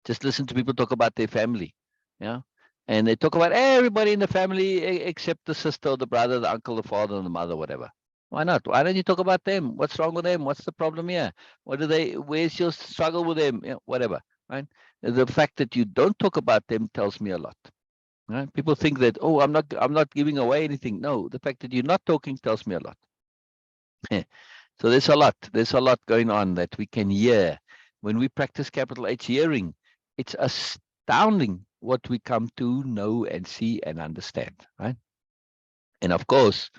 Just listen to people talk about their family. Yeah. And they talk about everybody in the family except the sister or the brother, the uncle, the father, and the mother, whatever. Why not? Why don't you talk about them? What's wrong with them? What's the problem here? Where's your struggle with them? Whatever. Right. The fact that you don't talk about them tells me a lot. Right? People think that, oh, I'm not giving away anything. No, the fact that you're not talking tells me a lot. So there's a lot going on that we can hear when we practice capital H hearing. It's astounding what we come to know and see and understand, right? And of course,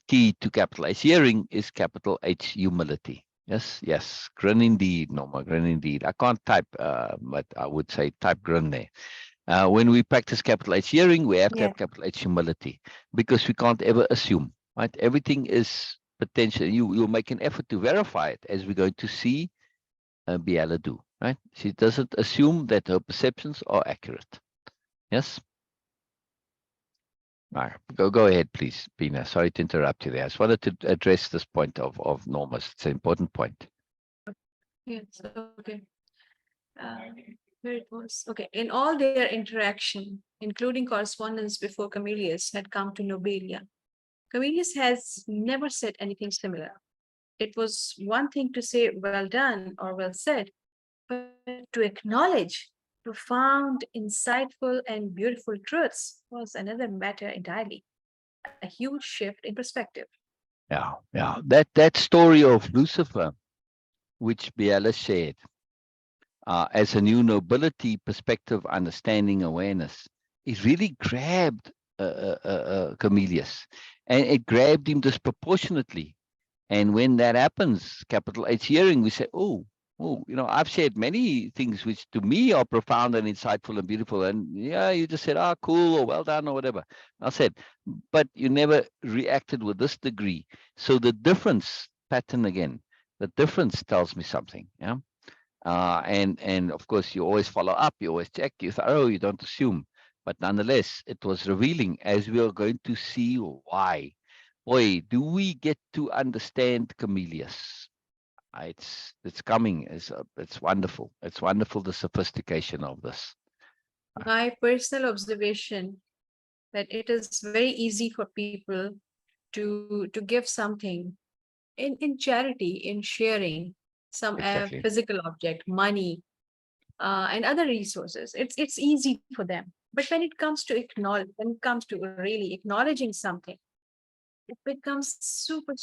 key to capital H hearing is capital H humility. Yes, grin indeed, Norma, grin indeed. I can't type, but I would say type grin there. When we practice capital H hearing, we have to have capital H humility, because we can't ever assume, right? Everything is potential. You'll make an effort to verify it, as we're going to see Biella do, right? She doesn't assume that her perceptions are accurate. Yes? All right, go ahead, please, Bina. Sorry to interrupt you there. I just wanted to address this point of Norma's. It's an important point. Yes, okay. Uh, where it was. Okay. In all their interaction, including correspondence before Camillus had come to Nobelia, Camillus has never said anything similar. It was one thing to say well done or well said, but to acknowledge profound, insightful, and beautiful truths was another matter entirely. A huge shift in perspective. Yeah, yeah. That story of Lucifer, which Biella shared, as a new nobility perspective, understanding, awareness, it really grabbed Camillus, and it grabbed him disproportionately. And when that happens, capital H hearing, we say, oh, I've shared many things which to me are profound and insightful and beautiful. And yeah, you just said, cool, or well done, or whatever. I said, but you never reacted with this degree. So the difference pattern again, the difference tells me something. Yeah. And of course, you always follow up, you always check, you thorough, you don't assume. But nonetheless, it was revealing, as we are going to see why. Boy, do we get to understand Camillus. It's coming. It's wonderful. It's wonderful, the sophistication of this. My personal observation that it is very easy for people to give something in charity, in sharing some Exactly. physical object, money, and other resources. It's easy for them. But when it comes to acknowledge, when it comes to really acknowledging something, it becomes super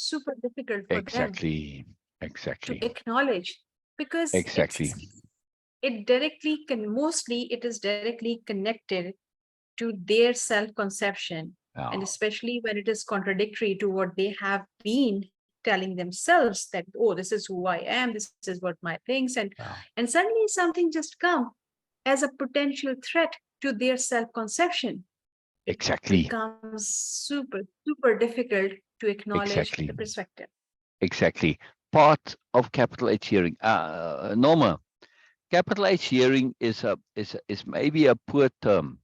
difficult for them Exactly. to Exactly. acknowledge because Exactly. it directly can mostly it is directly connected to their self-conception, and Yeah. especially when it is contradictory to what they have been telling themselves that, oh, this is who I am, this is what my things, Yeah. and suddenly something just come as a potential threat to their self-conception. It Exactly. becomes super difficult to acknowledge the Exactly. perspective. Exactly. Part of capital H hearing. Norma, capital H hearing is maybe a poor term.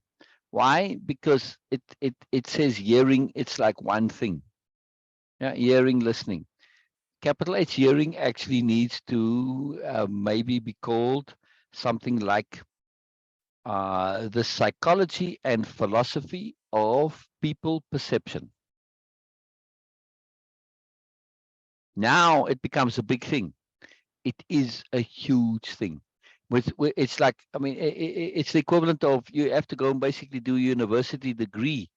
Why? Because it says hearing, it's like one thing. Yeah, hearing, listening. Capital H hearing actually needs to maybe be called something like the psychology and philosophy of people perception. Now it becomes a big thing. It is a huge thing. It's like, I mean, it's the equivalent of you have to go and basically do a university degree,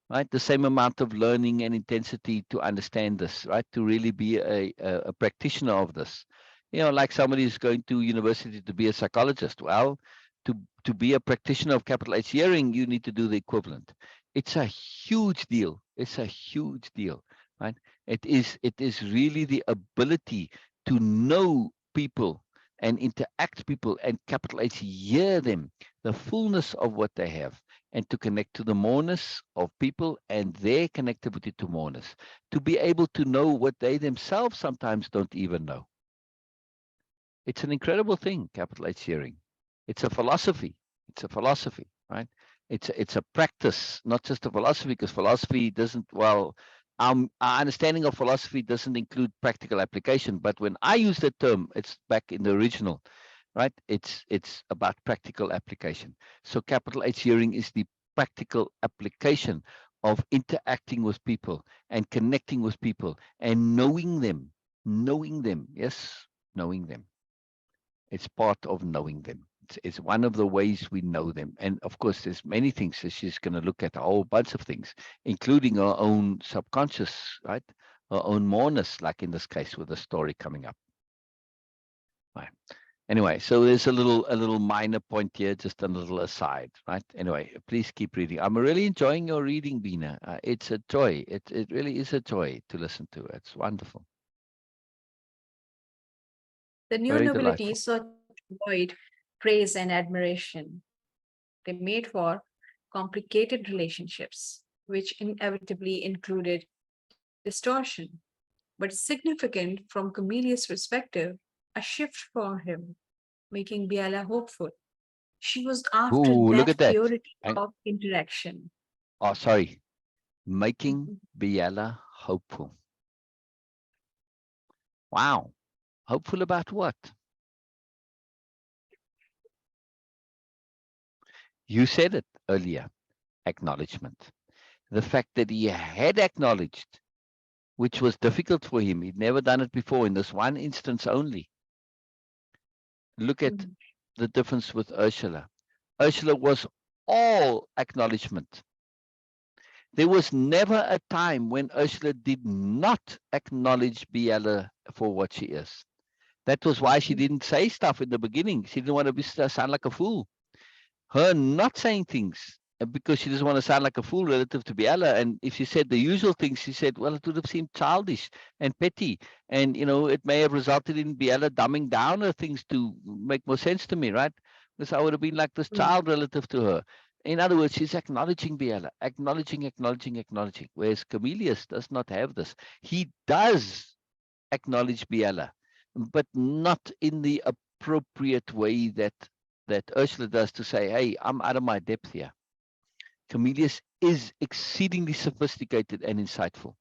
right? The same amount of learning and intensity to understand this, right? To really be a practitioner of this. Like somebody who's going to university to be a psychologist. Well, to, to be a practitioner of capital H hearing, you need to do the equivalent. It's a huge deal. It's a huge deal, right? It is really the ability to know people and interact people and capital H hear them, the fullness of what they have, and to connect to the moreness of people and their connectivity to moreness, to be able to know what they themselves sometimes don't even know. It's an incredible thing, capital H hearing. It's a philosophy. It's a philosophy, right? It's a practice, not just a philosophy, because philosophy doesn't, well, our understanding of philosophy doesn't include practical application. But when I use that term, it's back in the original, right? It's about practical application. So capital H hearing is the practical application of interacting with people and connecting with people and knowing them. Yes, knowing them. It's part of knowing them. It's one of the ways we know them. And of course, there's many things that she's going to look at, a whole bunch of things, including our own subconscious, right? Our own moreness, like in this case with the story coming up. Right. Anyway, so there's a little minor point here, just a little aside, right? Anyway, please keep reading. I'm really enjoying your reading, Bina. It's a joy. It really is a joy to listen to. It's wonderful. The new Very nobility delightful. sought to avoid praise and admiration. They made for complicated relationships, which inevitably included distortion. But significant from Camelia's perspective, a shift for him, making Biella hopeful. She was after Ooh, look that at that. purity And of interaction. oh, sorry, making Mhm. Biella hopeful. Wow. Hopeful about what? You said it earlier, acknowledgement. The fact that he had acknowledged, which was difficult for him. He'd never done it before in this one instance only. Look at Mhm. the difference with Ursula. Ursula was all acknowledgement. There was never a time when Ursula did not acknowledge Biella for what she is. That was why she didn't say stuff in the beginning. She didn't want to sound like a fool. Her not saying things because she doesn't want to sound like a fool relative to Biella. And if she said the usual things, she said, well, it would have seemed childish and petty. And, it may have resulted in Biella dumbing down her things to make more sense to me, right? Because I would have been like this Mm. child relative to her. In other words, she's acknowledging Biella, acknowledging. Whereas Camillus does not have this. He does acknowledge Biella, but not in the appropriate way that Ursula does, to say, hey, I'm out of my depth here. Camillus is exceedingly sophisticated and insightful.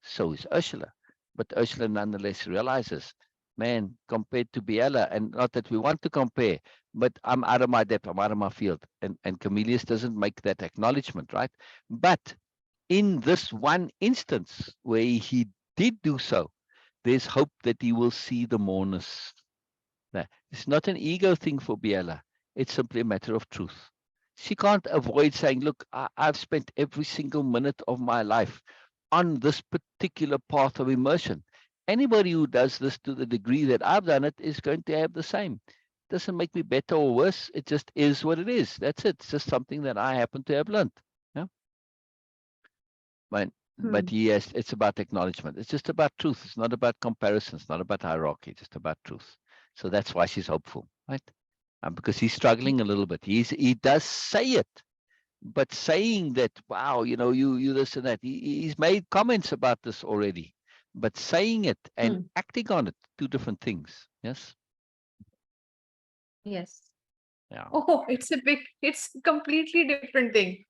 So is Ursula. But Ursula nonetheless realizes, man, compared to Biella, and not that we want to compare, but I'm out of my depth, I'm out of my field. And Camillus doesn't make that acknowledgement, right? But in this one instance where he did do so, there's hope that he will see the moreness. No, it's not an ego thing for Biella. It's simply a matter of truth. She can't avoid saying, look, I've spent every single minute of my life on this particular path of immersion. Anybody who does this to the degree that I've done it is going to have the same. It doesn't make me better or worse. It just is what it is. That's it. It's just something that I happen to have learned. Yeah. But Hmm. yes, it's about acknowledgement. It's just about truth. It's not about comparison. It's not about hierarchy. It's just about truth. So that's why she's hopeful, right? Because he's struggling a little bit. He does say it, but saying that, wow, you this and that. He's made comments about this already, but saying it and Hmm. acting on it, two different things. Yes. Yes. Yeah. Oh, it's a completely different thing.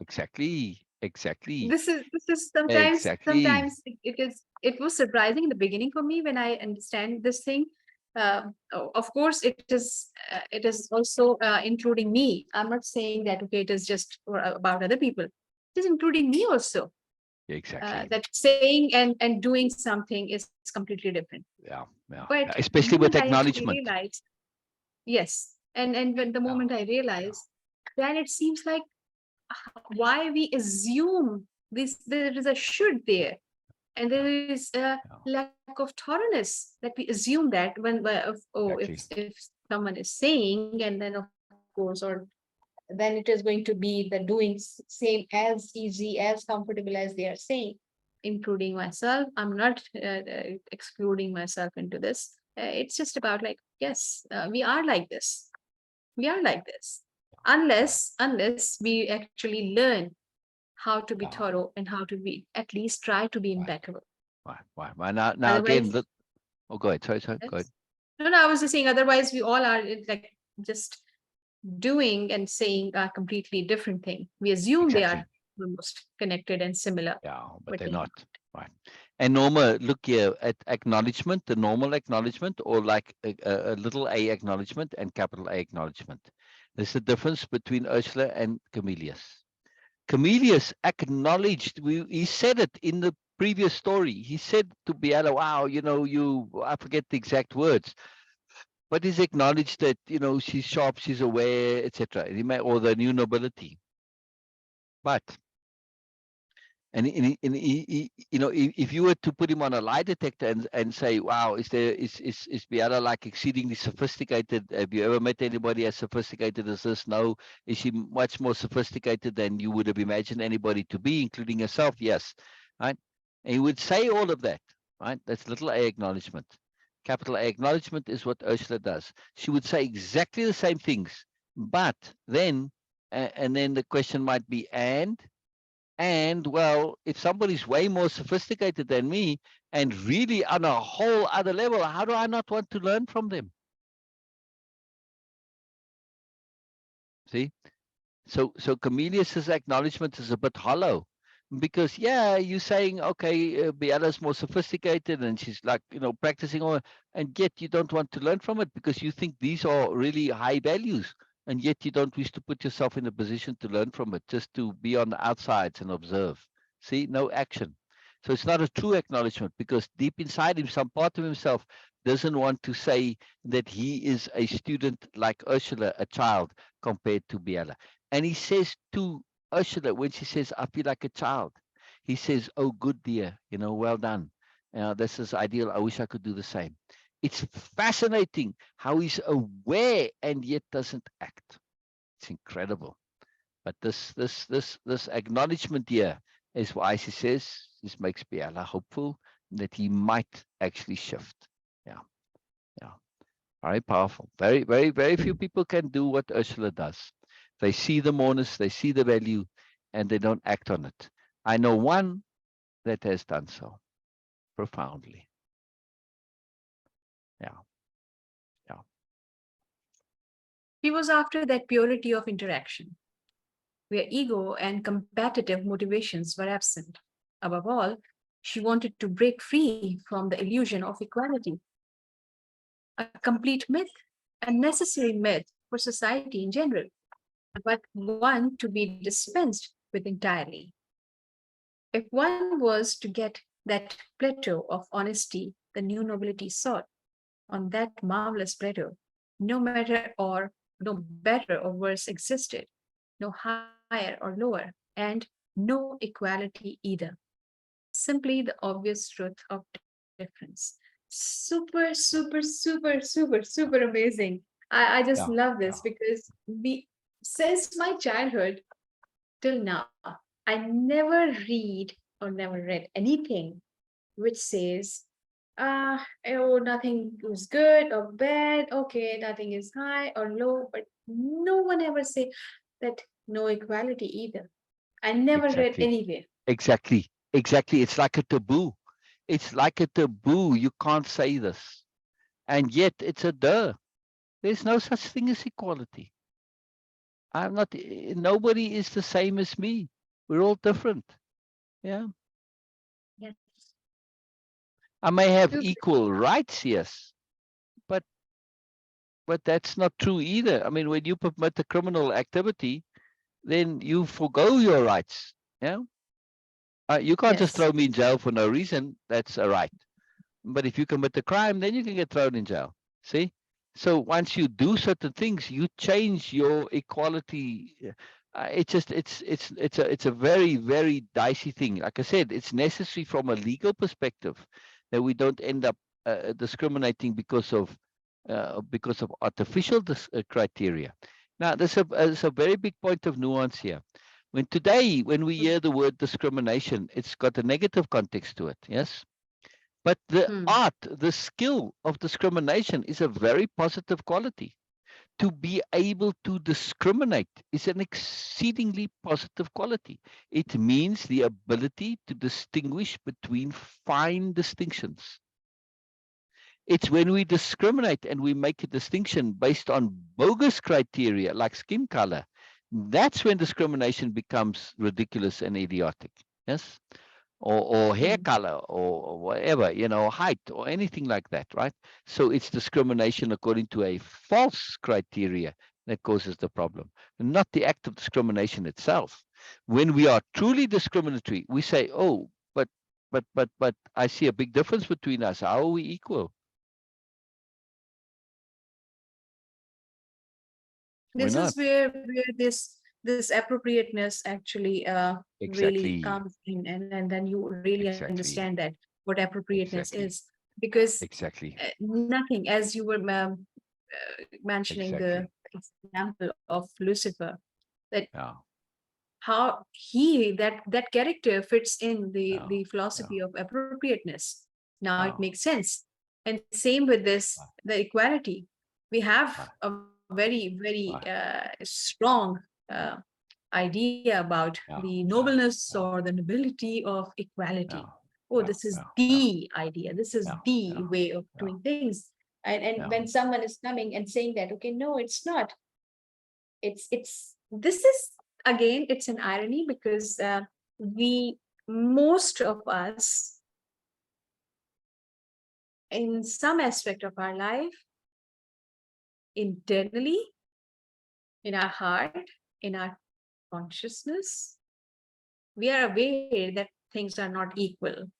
Exactly. Exactly. This is sometimes Exactly. it was surprising in the beginning for me when I understand this thing. Of course, it is also including me. I'm not saying that okay, it is just about other people. It is including me also. Exactly. That saying and doing something is completely different. Yeah. Yeah. But Yeah. the Especially with moment I actually acknowledgement. realized, yes, and when the Yeah. moment I Yeah. realized, then it seems like why we assume this there is a should there and there is a Yeah. lack of thoroughness that we assume that if Exactly. someone is saying and then of course or then it is going to be the doing same as easy as comfortable as they are saying, including myself. I'm not excluding myself into this. It's just about like yes, we are like this, we are like this, unless we actually learn how to be Yeah. thorough and how to be at least try to be Right. impeccable. Right. Now again, Otherwise, look. Oh, go ahead. Sorry. Go ahead. yes. No, I was just saying. Otherwise, we all are like just doing and saying a completely different thing. We assume they are Exactly. almost connected and similar, Yeah, but but they're they are not. not. Right. And Norma, look here at acknowledgement, the normal acknowledgement, or like a little a acknowledgement and capital A acknowledgement. There's a difference between Ursula and Camillus. Camillus acknowledged, he said it in the previous story. He said to Biella, wow, I forget the exact words, but he's acknowledged that, she's sharp, she's aware, etc. Or the new nobility. But if you were to put him on a lie detector and say, wow, is Biella like exceedingly sophisticated? Have you ever met anybody as sophisticated as this? No. Is she much more sophisticated than you would have imagined anybody to be, including herself? Yes. Right. And he would say all of that. Right. That's little a acknowledgement. Capital A acknowledgement is what Ursula does. She would say exactly the same things, but then, and then the question might be, and well, if somebody's way more sophisticated than me and really on a whole other level, how do I not want to learn from them? See? So Camillus's acknowledgement is a bit hollow because yeah, you're saying, okay, Biella's more sophisticated and she's like, practicing all, and yet you don't want to learn from it because you think these are really high values. and yet you don't wish to put yourself in a position to learn from it, just to be on the outsides and observe. See, no action. So it's not a true acknowledgement, because deep inside him, some part of himself doesn't want to say that he is a student like Ursula, a child, compared to Biella. And he says to Ursula, when she says, I feel like a child, he says, oh, good dear, well done. This is ideal. I wish I could do the same. It's fascinating how he's aware and yet doesn't act. It's incredible. But this acknowledgement here is why she says this makes Biella hopeful that he might actually shift. Yeah, yeah. Very powerful. Very, very, very few people can do what Ursula does. They see the moreness, they see the value, and they don't act on it. I know one that has done so profoundly. Yeah, yeah. He was after that purity of interaction, where ego and competitive motivations were absent. Above all, she wanted to break free from the illusion of equality, a complete myth, a necessary myth for society in general, but one to be dispensed with entirely. If one was to get that plateau of honesty the new nobility sought, on that marvelous plateau, no matter or no better or worse existed, no higher or lower, and no equality either. Simply the obvious truth of difference. Super, super, super, super, super amazing. I just Yeah, love this yeah, because since my childhood till now, I never read or never read anything which says, oh, nothing is good or bad, okay, nothing is high or low, but no one ever say that no equality either. I never read exactly. anywhere. Exactly. Exactly. It's like a taboo. It's like a taboo. You can't say this. And yet it's a duh. There's no such thing as equality. I'm not, nobody is the same as me. We're all different. Yeah. Yes. I may have Super. equal rights, yes, but that's not true either. I mean, when you permit a criminal activity, then you forgo your rights. Yeah. You can't just Yes. throw me in jail for no reason. That's a right. But if you commit a crime, then you can get thrown in jail. See? So once you do certain things, you change your equality. It's just it's a very, very dicey thing. Like I said, it's necessary from a legal perspective that we don't end up discriminating because of artificial criteria. Now, there's a very big point of nuance here. When we hear the word discrimination, it's got a negative context to it. Yes. But the Hmm. art, the skill of discrimination is a very positive quality. To be able to discriminate is an exceedingly positive quality. It means the ability to distinguish between fine distinctions. It's when we discriminate and we make a distinction based on bogus criteria like skin color, that's when discrimination becomes ridiculous and idiotic. Yes? Or hair Hmm. color or whatever, height or anything like that, right? So it's discrimination according to a false criteria that causes the problem, not the act of discrimination itself. When we are truly discriminatory, we say, oh, but I see a big difference between us. How are we equal? We're This not. is where this appropriateness actually really Exactly. comes in, and then you really understand Exactly. that what appropriateness is, Exactly. because Exactly. nothing, as you were mentioning the Exactly. example of Lucifer, that Yeah. how that character fits in Yeah. the Yeah. philosophy of appropriateness. Now it Yeah. makes sense. And same with this, Yeah. the equality. We have Yeah. a very Yeah. strong idea about the Yeah. Yeah. nobleness Yeah. or the nobility of equality. Yeah. Oh, Yeah. this is Yeah. Yeah. the idea, this is Yeah. the Yeah. way of Yeah. doing things. And Yeah. when someone is coming and saying that, okay, no, it's not, it's this is, again, it's an irony because we, most of us, in some aspect of our life, internally In our heart, in our consciousness, we are aware that things are not equal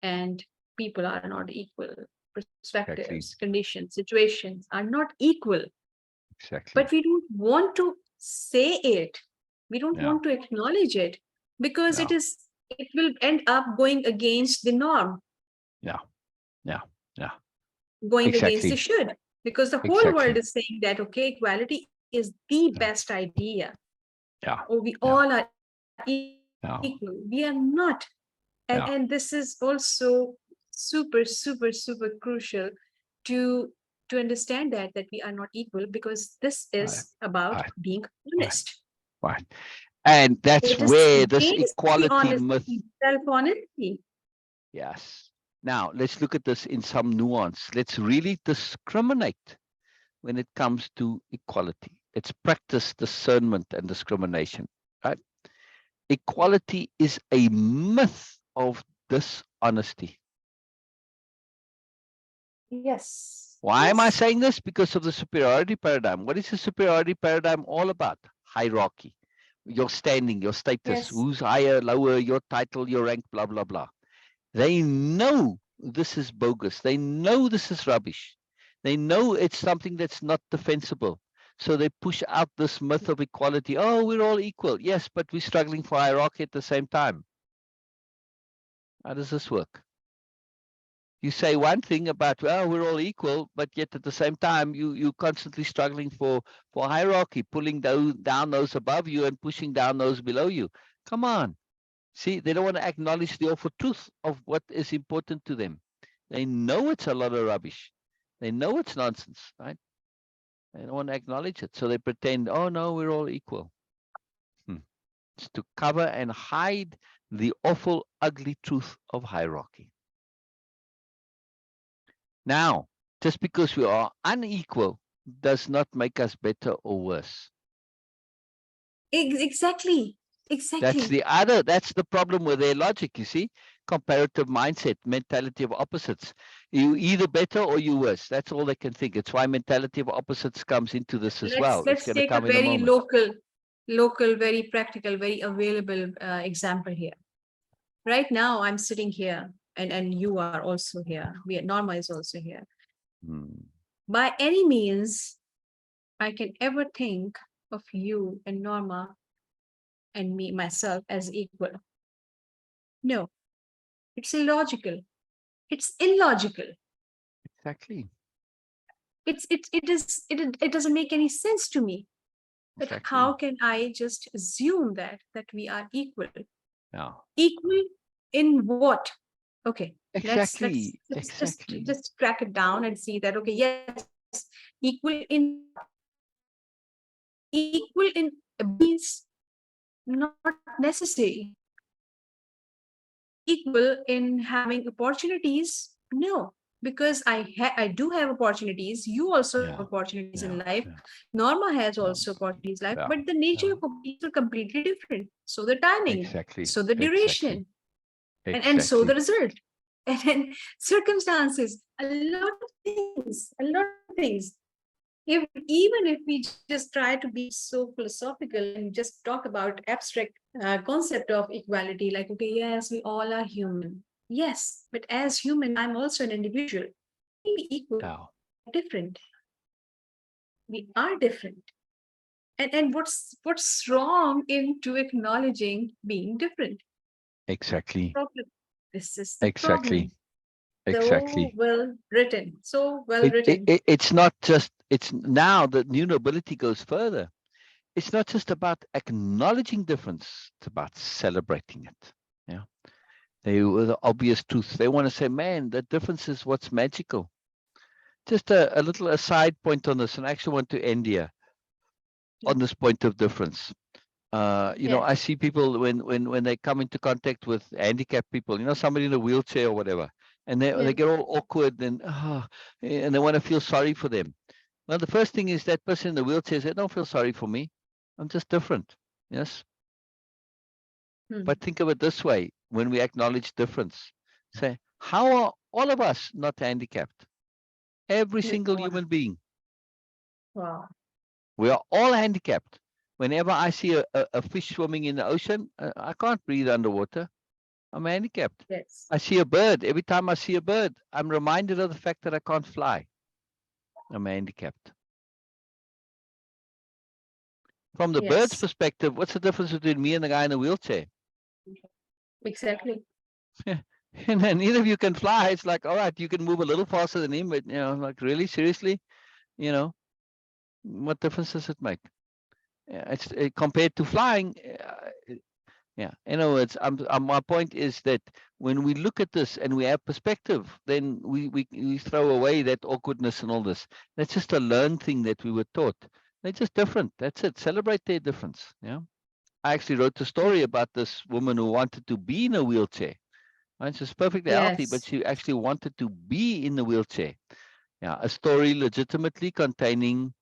and people are not equal. Perspectives, Exactly. conditions, situations are not equal. But Exactly. we don't want to say it. We don't Yeah. want to acknowledge it because Yeah. it will end up going against the norm, Yeah. Yeah. Yeah. going against the Exactly. should. Because the whole world Exactly. is saying that, okay, equality is the Yeah. best idea, Yeah. or we Yeah. all are equal. We are Yeah. not. And this Yeah. is also super crucial to to understand that we are not equal, because this Right. is about Right. being Right. honest. Right. And that's It is where this against the equality myth. honesty, self-honesty. Yes. Now let's look at this in some nuance. Let's really discriminate when it comes to equality. Let's practice discernment and discrimination. Right? Equality is a myth of dishonesty. Yes, Why am I yes, saying this? Because of the superiority paradigm. What is the superiority paradigm all about? Hierarchy. Your standing, your status, yes. who's higher, lower, your title, your rank, blah, blah, blah. They know this is bogus. They know this is rubbish. They know it's something that's not defensible. So they push out this myth of equality. Oh, we're all equal. Yes, but we're struggling for hierarchy at the same time. How does this work? You say one thing about, well, we're all equal, but yet at the same time you constantly struggling for hierarchy, pulling down those above you and pushing down those below you. Come on. See, they don't want to acknowledge the awful truth of what is important to them. They know it's a lot of rubbish. They know it's nonsense, right? They don't want to acknowledge it. So they pretend, oh no, we're all equal. Hmm. It's to cover and hide the awful, ugly truth of hierarchy. Now, just because we are unequal does not make us better or worse. Exactly, exactly. That's the problem with their logic, you see. Comparative mindset, mentality of opposites. You either better or you worse. That's all they can think. It's why mentality of opposites comes into this as Let's well. It's let's going to take a come in a very moment. local, very practical, very available example here. Right now, I'm sitting here, and you are also here. Norma is also here. Hmm. By any means I can ever think of you and Norma and me, myself, as equal. No, it's illogical. It's illogical. Exactly. It doesn't make any sense to me. But Exactly. how can I just assume that we are equal? Yeah. Equal in what? Okay, Exactly. let's Exactly. just track it down and see that, okay, yes, equal in what? Equal in abilities, not necessary. Equal in having opportunities, no, because I do have opportunities. You also have Yeah. opportunities in Yeah. life. Yeah. Norma has Yeah. also opportunities in life, Yeah. but the nature Yeah. of opportunities are completely different. So the timing, Exactly. so the Exactly. duration, and so the Exactly. result, and then circumstances, a lot of things, a lot of things. If even if we just try to be so philosophical and just talk about abstract concept of equality, like, okay, yes, we all are human. Yes, but as human, I'm also an individual. We be equal, Yeah. different. We are different. And what's wrong into acknowledging being different? Exactly. Problem. This is the Exactly. problem. So Exactly. well written. So well written. It's not just, it's now that new nobility goes further. It's not just about acknowledging difference, it's about celebrating it. Yeah. They were the obvious truth. They want to say, man, the difference is what's magical. Just a little aside point on this, and I actually want to end here Yeah. on this point of difference. Yes. I see people when they come into contact with handicapped people, somebody in a wheelchair or whatever, and they Yes. get all awkward and they want to feel sorry for them. Well, the first thing is that person in the wheelchair says, don't feel sorry for me. I'm just different. Yes. Hmm. But think of it this way, when we acknowledge difference, say, how are all of us not handicapped? Every We single all. human being. Wow. We are all handicapped. Whenever I see a fish swimming in the ocean, I can't breathe underwater. I'm handicapped. Yes. I see a bird. Every time I see a bird, I'm reminded of the fact that I can't fly. I'm handicapped. From the bird's Yes. perspective, what's the difference between me and the guy in a wheelchair? Exactly. And then neither of you can fly. It's like, all right, you can move a little faster than him, but like really, seriously, you know, what difference does it make? Yeah, it's compared to flying. Yeah. In other words, my point is that when we look at this and we have perspective, then we throw away that awkwardness and all this. That's just a learned thing that we were taught. They're just different. That's it. Celebrate their difference. Yeah. I actually wrote a story about this woman who wanted to be in a wheelchair. Right? She's perfectly healthy, but Yes. she actually wanted to be in the wheelchair. Yeah, a story legitimately containing,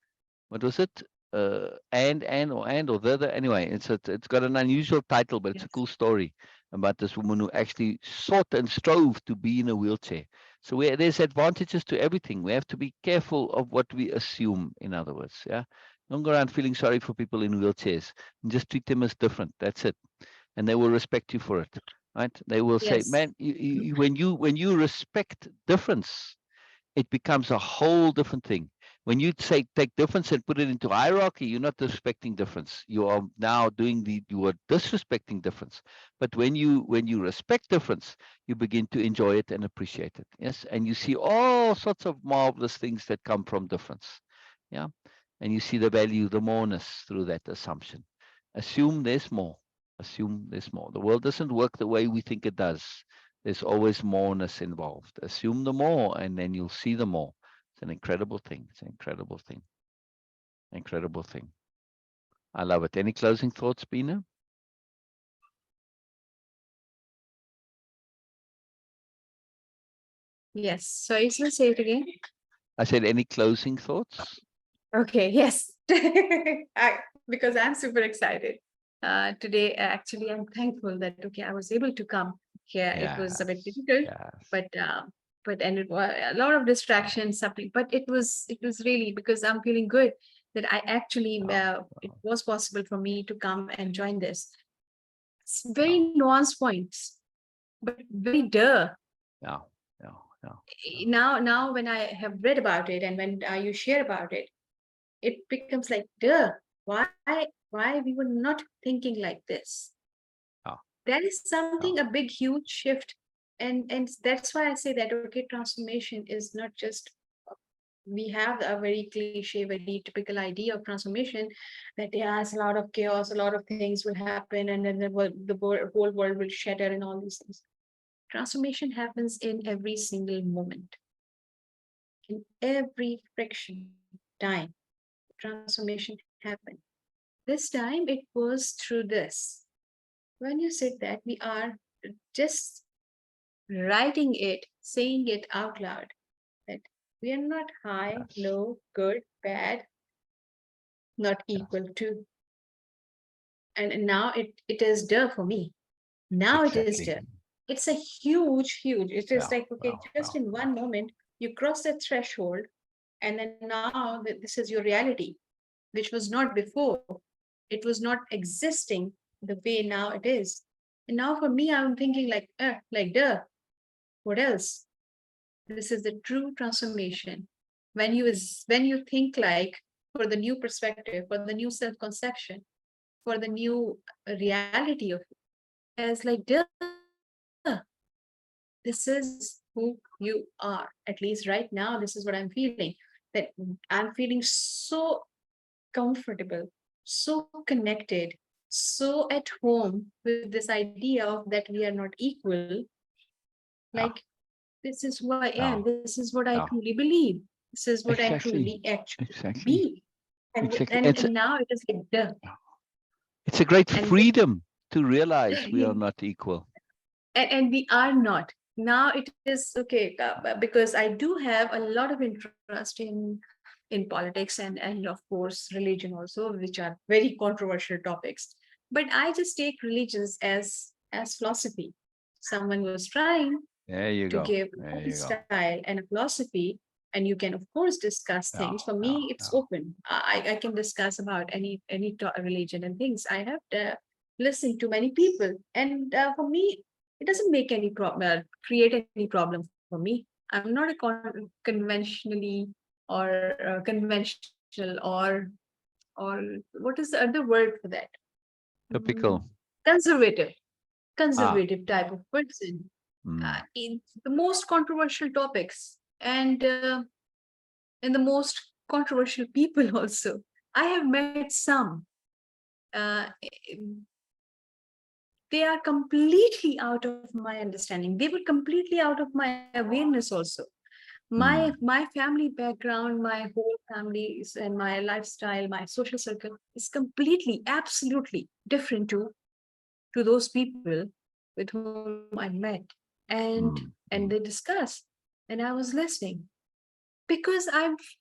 what was it? And or the. Anyway, it's got an unusual title, but it's a Yes. cool story about this woman who actually sought and strove to be in a wheelchair. So there's advantages to everything. We have to be careful of what we assume. In other words, yeah, don't go around feeling sorry for people in wheelchairs. And just treat them as different. That's it, and they will respect you for it. Right? They will say, Yes. "Man, when you respect difference, it becomes a whole different thing. When you take difference and put it into hierarchy, you're not respecting difference. You are now you are disrespecting difference. But when you respect difference, you begin to enjoy it and appreciate it. Yes, and you see all sorts of marvelous things that come from difference. Yeah, and you see the value, the moreness through that assumption. Assume there's more. Assume there's more. The world doesn't work the way we think it does. There's always moreness involved. Assume the more, and then you'll see the more. It's an incredible thing. It's an incredible thing. Incredible thing. I love it. Any closing thoughts, Bina? Yes. So you can say it again. I said, any closing thoughts? Okay. Yes. Because I'm super excited. Today, actually, I'm thankful that okay, I was able to come here. It was a bit Yes. difficult, Yes. but and it was a lot of distractions, something. But it was really because I'm feeling good that I actually Oh, it oh, was possible for me to come and join this. It's very oh, nuanced points, but very duh. no, no, no, no. Now when I have read about it and when you share about it, it becomes like duh. Why we were not thinking like this? No, That is something no. a big huge shift, and that's why I say that okay, transformation is not just we have a very cliche, very typical idea of transformation that yeah, it's a lot of chaos, a lot of things will happen, and then whole world will shatter and all these things. Transformation happens in every single moment, in every friction time. Transformation happened. This time it was through this. When you said that, we are just writing it, saying it out loud that we are not high, Yes. low, good, bad, not Yes. equal to. And now it is duh for me. Now it is Exactly. duh. It's a huge. It is Well, like, okay, well, just well, in one well. moment, you cross that threshold, and then now this is your reality, which was not before. It was not existing the way now it is. And now for me, I'm thinking like duh, what else? This is the true transformation. When you think like for the new perspective, for the new self-conception, for the new reality of it, as like duh, this is who you are. At least right now, this is what I'm feeling. That I'm feeling so comfortable, so connected, so at home with this idea of that we are not equal. Like Yeah, this is who I am. yeah, This is what I truly yeah. believe. This is what I truly Exactly. actually Exactly. be. And Exactly. and now it is like duh. It's a great And then freedom to realize we are not equal. and we are not. Now it is okay because I do have a lot of interest in politics and of course religion also, which are very controversial topics. But I just take religions as philosophy. Someone was trying There you to go. give a There you go. lifestyle and a philosophy and you can of course discuss Yeah, things. For yeah, me, it's yeah. open. I can discuss about any religion and things. I have listened to many people, and for me, it doesn't make any problem, create any problem for me. I'm not a conventionally or conventional or what is the other word for that? Mm, Typical. conservative, Ah, conservative type of person mm, in the most controversial topics and in the most controversial people also. I have met some. Uh, they are completely out of my understanding. They were completely out of my awareness also. My mm, family background, my whole families and my lifestyle, my social circle is completely, absolutely different to those people with whom I met, mm, and they mm, discussed, and I was listening because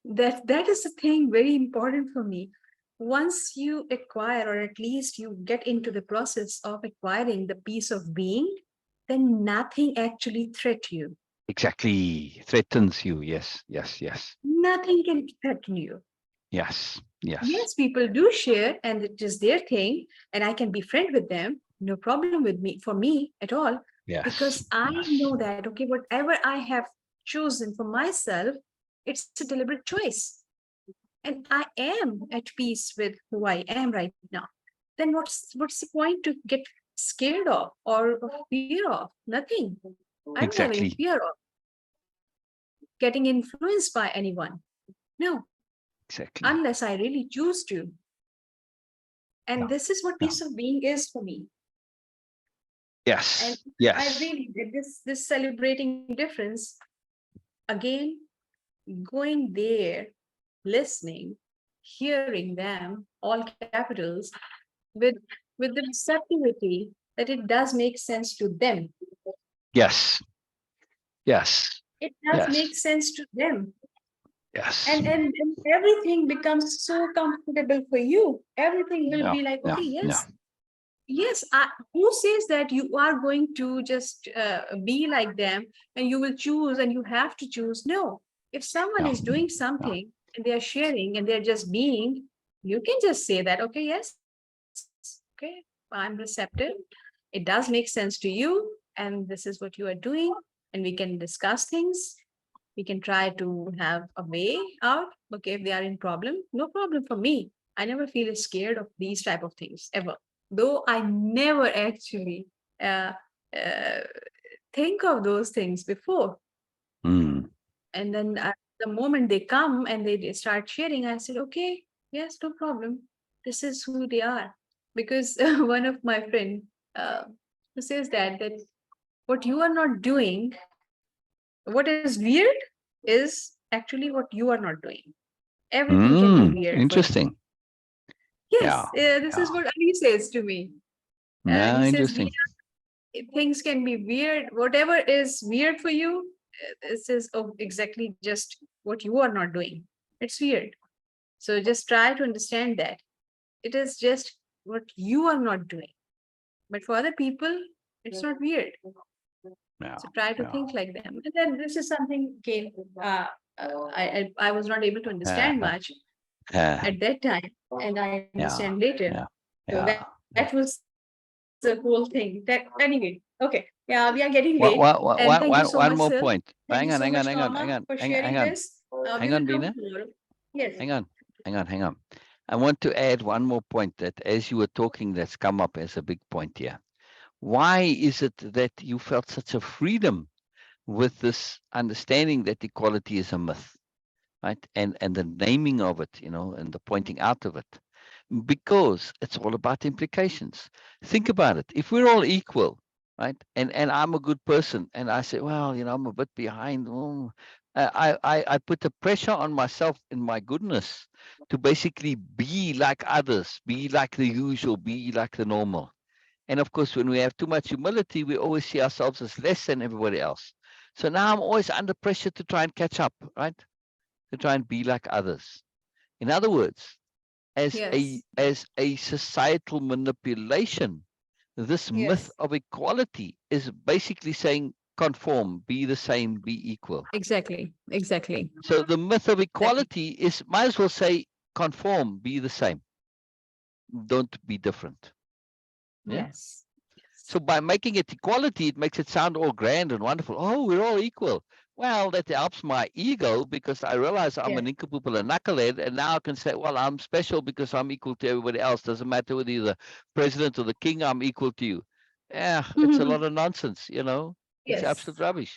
that is the thing very important for me. Once you acquire, or at least you get into the process of acquiring the peace of being, then nothing actually threat you. exactly. Threatens you. Yes, yes, yes, Nothing can threaten you. yes, yes, Yes, people do share, and it is their thing, and I can be friend with them. No problem with me, for me at all, yes, because I yes, know that okay, whatever I have chosen for myself, it's a deliberate choice, and I am at peace with who I am right now. Then what's the point to get scared of or fear of? Nothing. I don't have any exactly, fear of getting influenced by anyone. No, exactly. unless I really choose to. Yeah, And this is what yeah. peace of being is for me. And Yes, I yes, really did this celebrating difference again, going there, listening, hearing them, all capitals, with with the receptivity that it does make sense to them. yes, yes, It does yes, make sense to them. yes. And everything becomes so comfortable for you. Everything will Yeah, be like, yeah, okay, yeah, yes, yes. Who says that you are going to just be like them and you will choose and you have to choose? No. If someone yeah, is doing yeah. something and they are sharing and they're just being, you can just say that, okay, yes, okay, I'm receptive. It does make sense to you, and this is what you are doing, and we can discuss things. We can try to have a way out. Okay, if they are in problem, no problem for me. I never feel scared of these type of things ever, though I never actually uh, uh, think of those things before. Mm, And then the moment they come and they start sharing, I said, okay, yes, no problem. This is who they are. Because one of my friend uh, who says that what you are not doing, what is weird is actually what you are not doing. Everything can be weird for you. interesting. Yeah, Yes, this yeah, is what Ali says to me. yeah, He says, interesting. things can be weird. Whatever is weird for you, this is exactly just what you are not doing. It's weird. So just try to understand that it is just what you are not doing. But for other people, it's not weird. Yeah, So try to yeah, think like them. And then this is something came. I was not able to uh, understand much uh, at that time, and I yeah, understand later. yeah, So yeah, that yeah. was the whole thing. That anyway. Okay. Yeah, we are getting late. And thank you so much, sir. One more Thank you so point. much, Hang on, Karma, hang on, for hang on, hang sharing on, this. hang on, We will hang talk on, tomorrow. Bina. Yes. Hang on, hang on, hang on. I want to add one more point that as you were talking, that's come up as a big point here. Why is it that you felt such a freedom with this understanding that equality is a myth, right? And the naming of it, and the pointing out of it, because it's all about implications. Think about it. If we're all equal, right? And I'm a good person, and I say, well, I'm a bit behind. I put the pressure on myself in my goodness to basically be like others, be like the usual, be like the normal. And of course, when we have too much humility, we always see ourselves as less than everybody else. So now I'm always under pressure to try and catch up, right? To try and be like others. In other words, as a Yes. as a societal manipulation, this myth Yes. of equality is basically saying conform, be the same, be equal. Exactly. Exactly. So the myth of Exactly. equality is, might as well say, conform, be the same, don't be different. Yeah. Yes. So Yes. by making it equality, it makes it sound all grand and wonderful. Oh, we're all equal. Well, that helps my ego because I realize I'm Yes. an nincompoop and a knucklehead, and now I can say, well, I'm special because I'm equal to everybody else. Doesn't matter whether you're the president or the king, I'm equal to you. Yeah, it's a lot of nonsense, you know. It's Yes. absolute rubbish.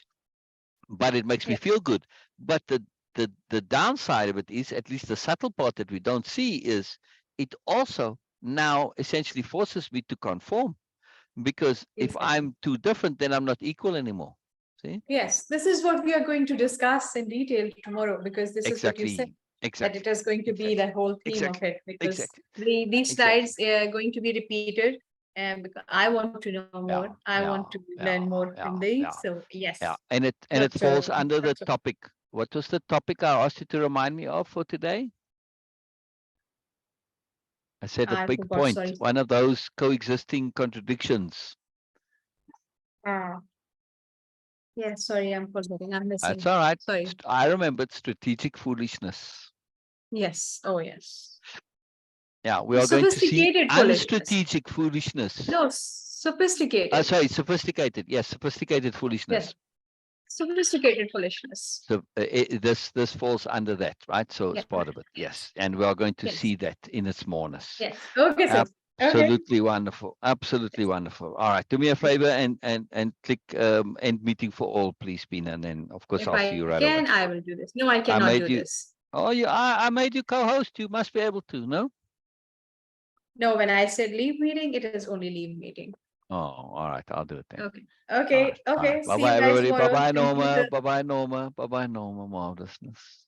But it makes me Yes. feel good. But the downside of it is, at least the subtle part that we don't see, is it also now essentially forces me to conform, because if Exactly. I'm too different, then I'm not equal anymore. See? Yes, this is what we are going to discuss in detail tomorrow, because this is what you said, Exactly. that it Exactly. is going to be Exactly. the whole theme of Exactly. it, because Exactly. these Exactly. slides are going to be repeated, and because I want to know more, Yeah. I want Yeah. to learn Yeah. more from Yeah. these. Yeah. So yes, Yeah. And it falls under the Dr. topic. What was the topic I asked you to remind me of for today? I said a I big forgot, point, sorry. one of those coexisting contradictions. Ah, yes, sorry, I'm forgetting. I'm That's missing. all right. Sorry. I remembered strategic foolishness. Yes. Oh, yes. Yeah, we So are going to see sophisticated foolishness. unstrategic foolishness. No, sophisticated. Sorry, sophisticated. Yes, sophisticated Yes, foolishness. sophisticated foolishness. So this falls under that, right? So it's Yes. part of it. Yes, and we are going to Yes. see that in its moreness. Yes. Okay, sir. Okay. Absolutely wonderful. Absolutely wonderful. All right, do me a favor and click end meeting for all, please, Pina, and then of course If I'll I see you right can, away. I will do this. No, I I cannot made do you. this. Oh, I made you co-host. You must be able to. No. No, when I said leave meeting, it is only leave meeting. Oh, all right. I'll do it then. Okay. All Okay. right. All right. Okay. Bye See bye, you guys everybody. Bye tomorrow. bye, Thank you, Norma. sir. Bye bye, Norma. Bye bye, Norma. Marvelousness.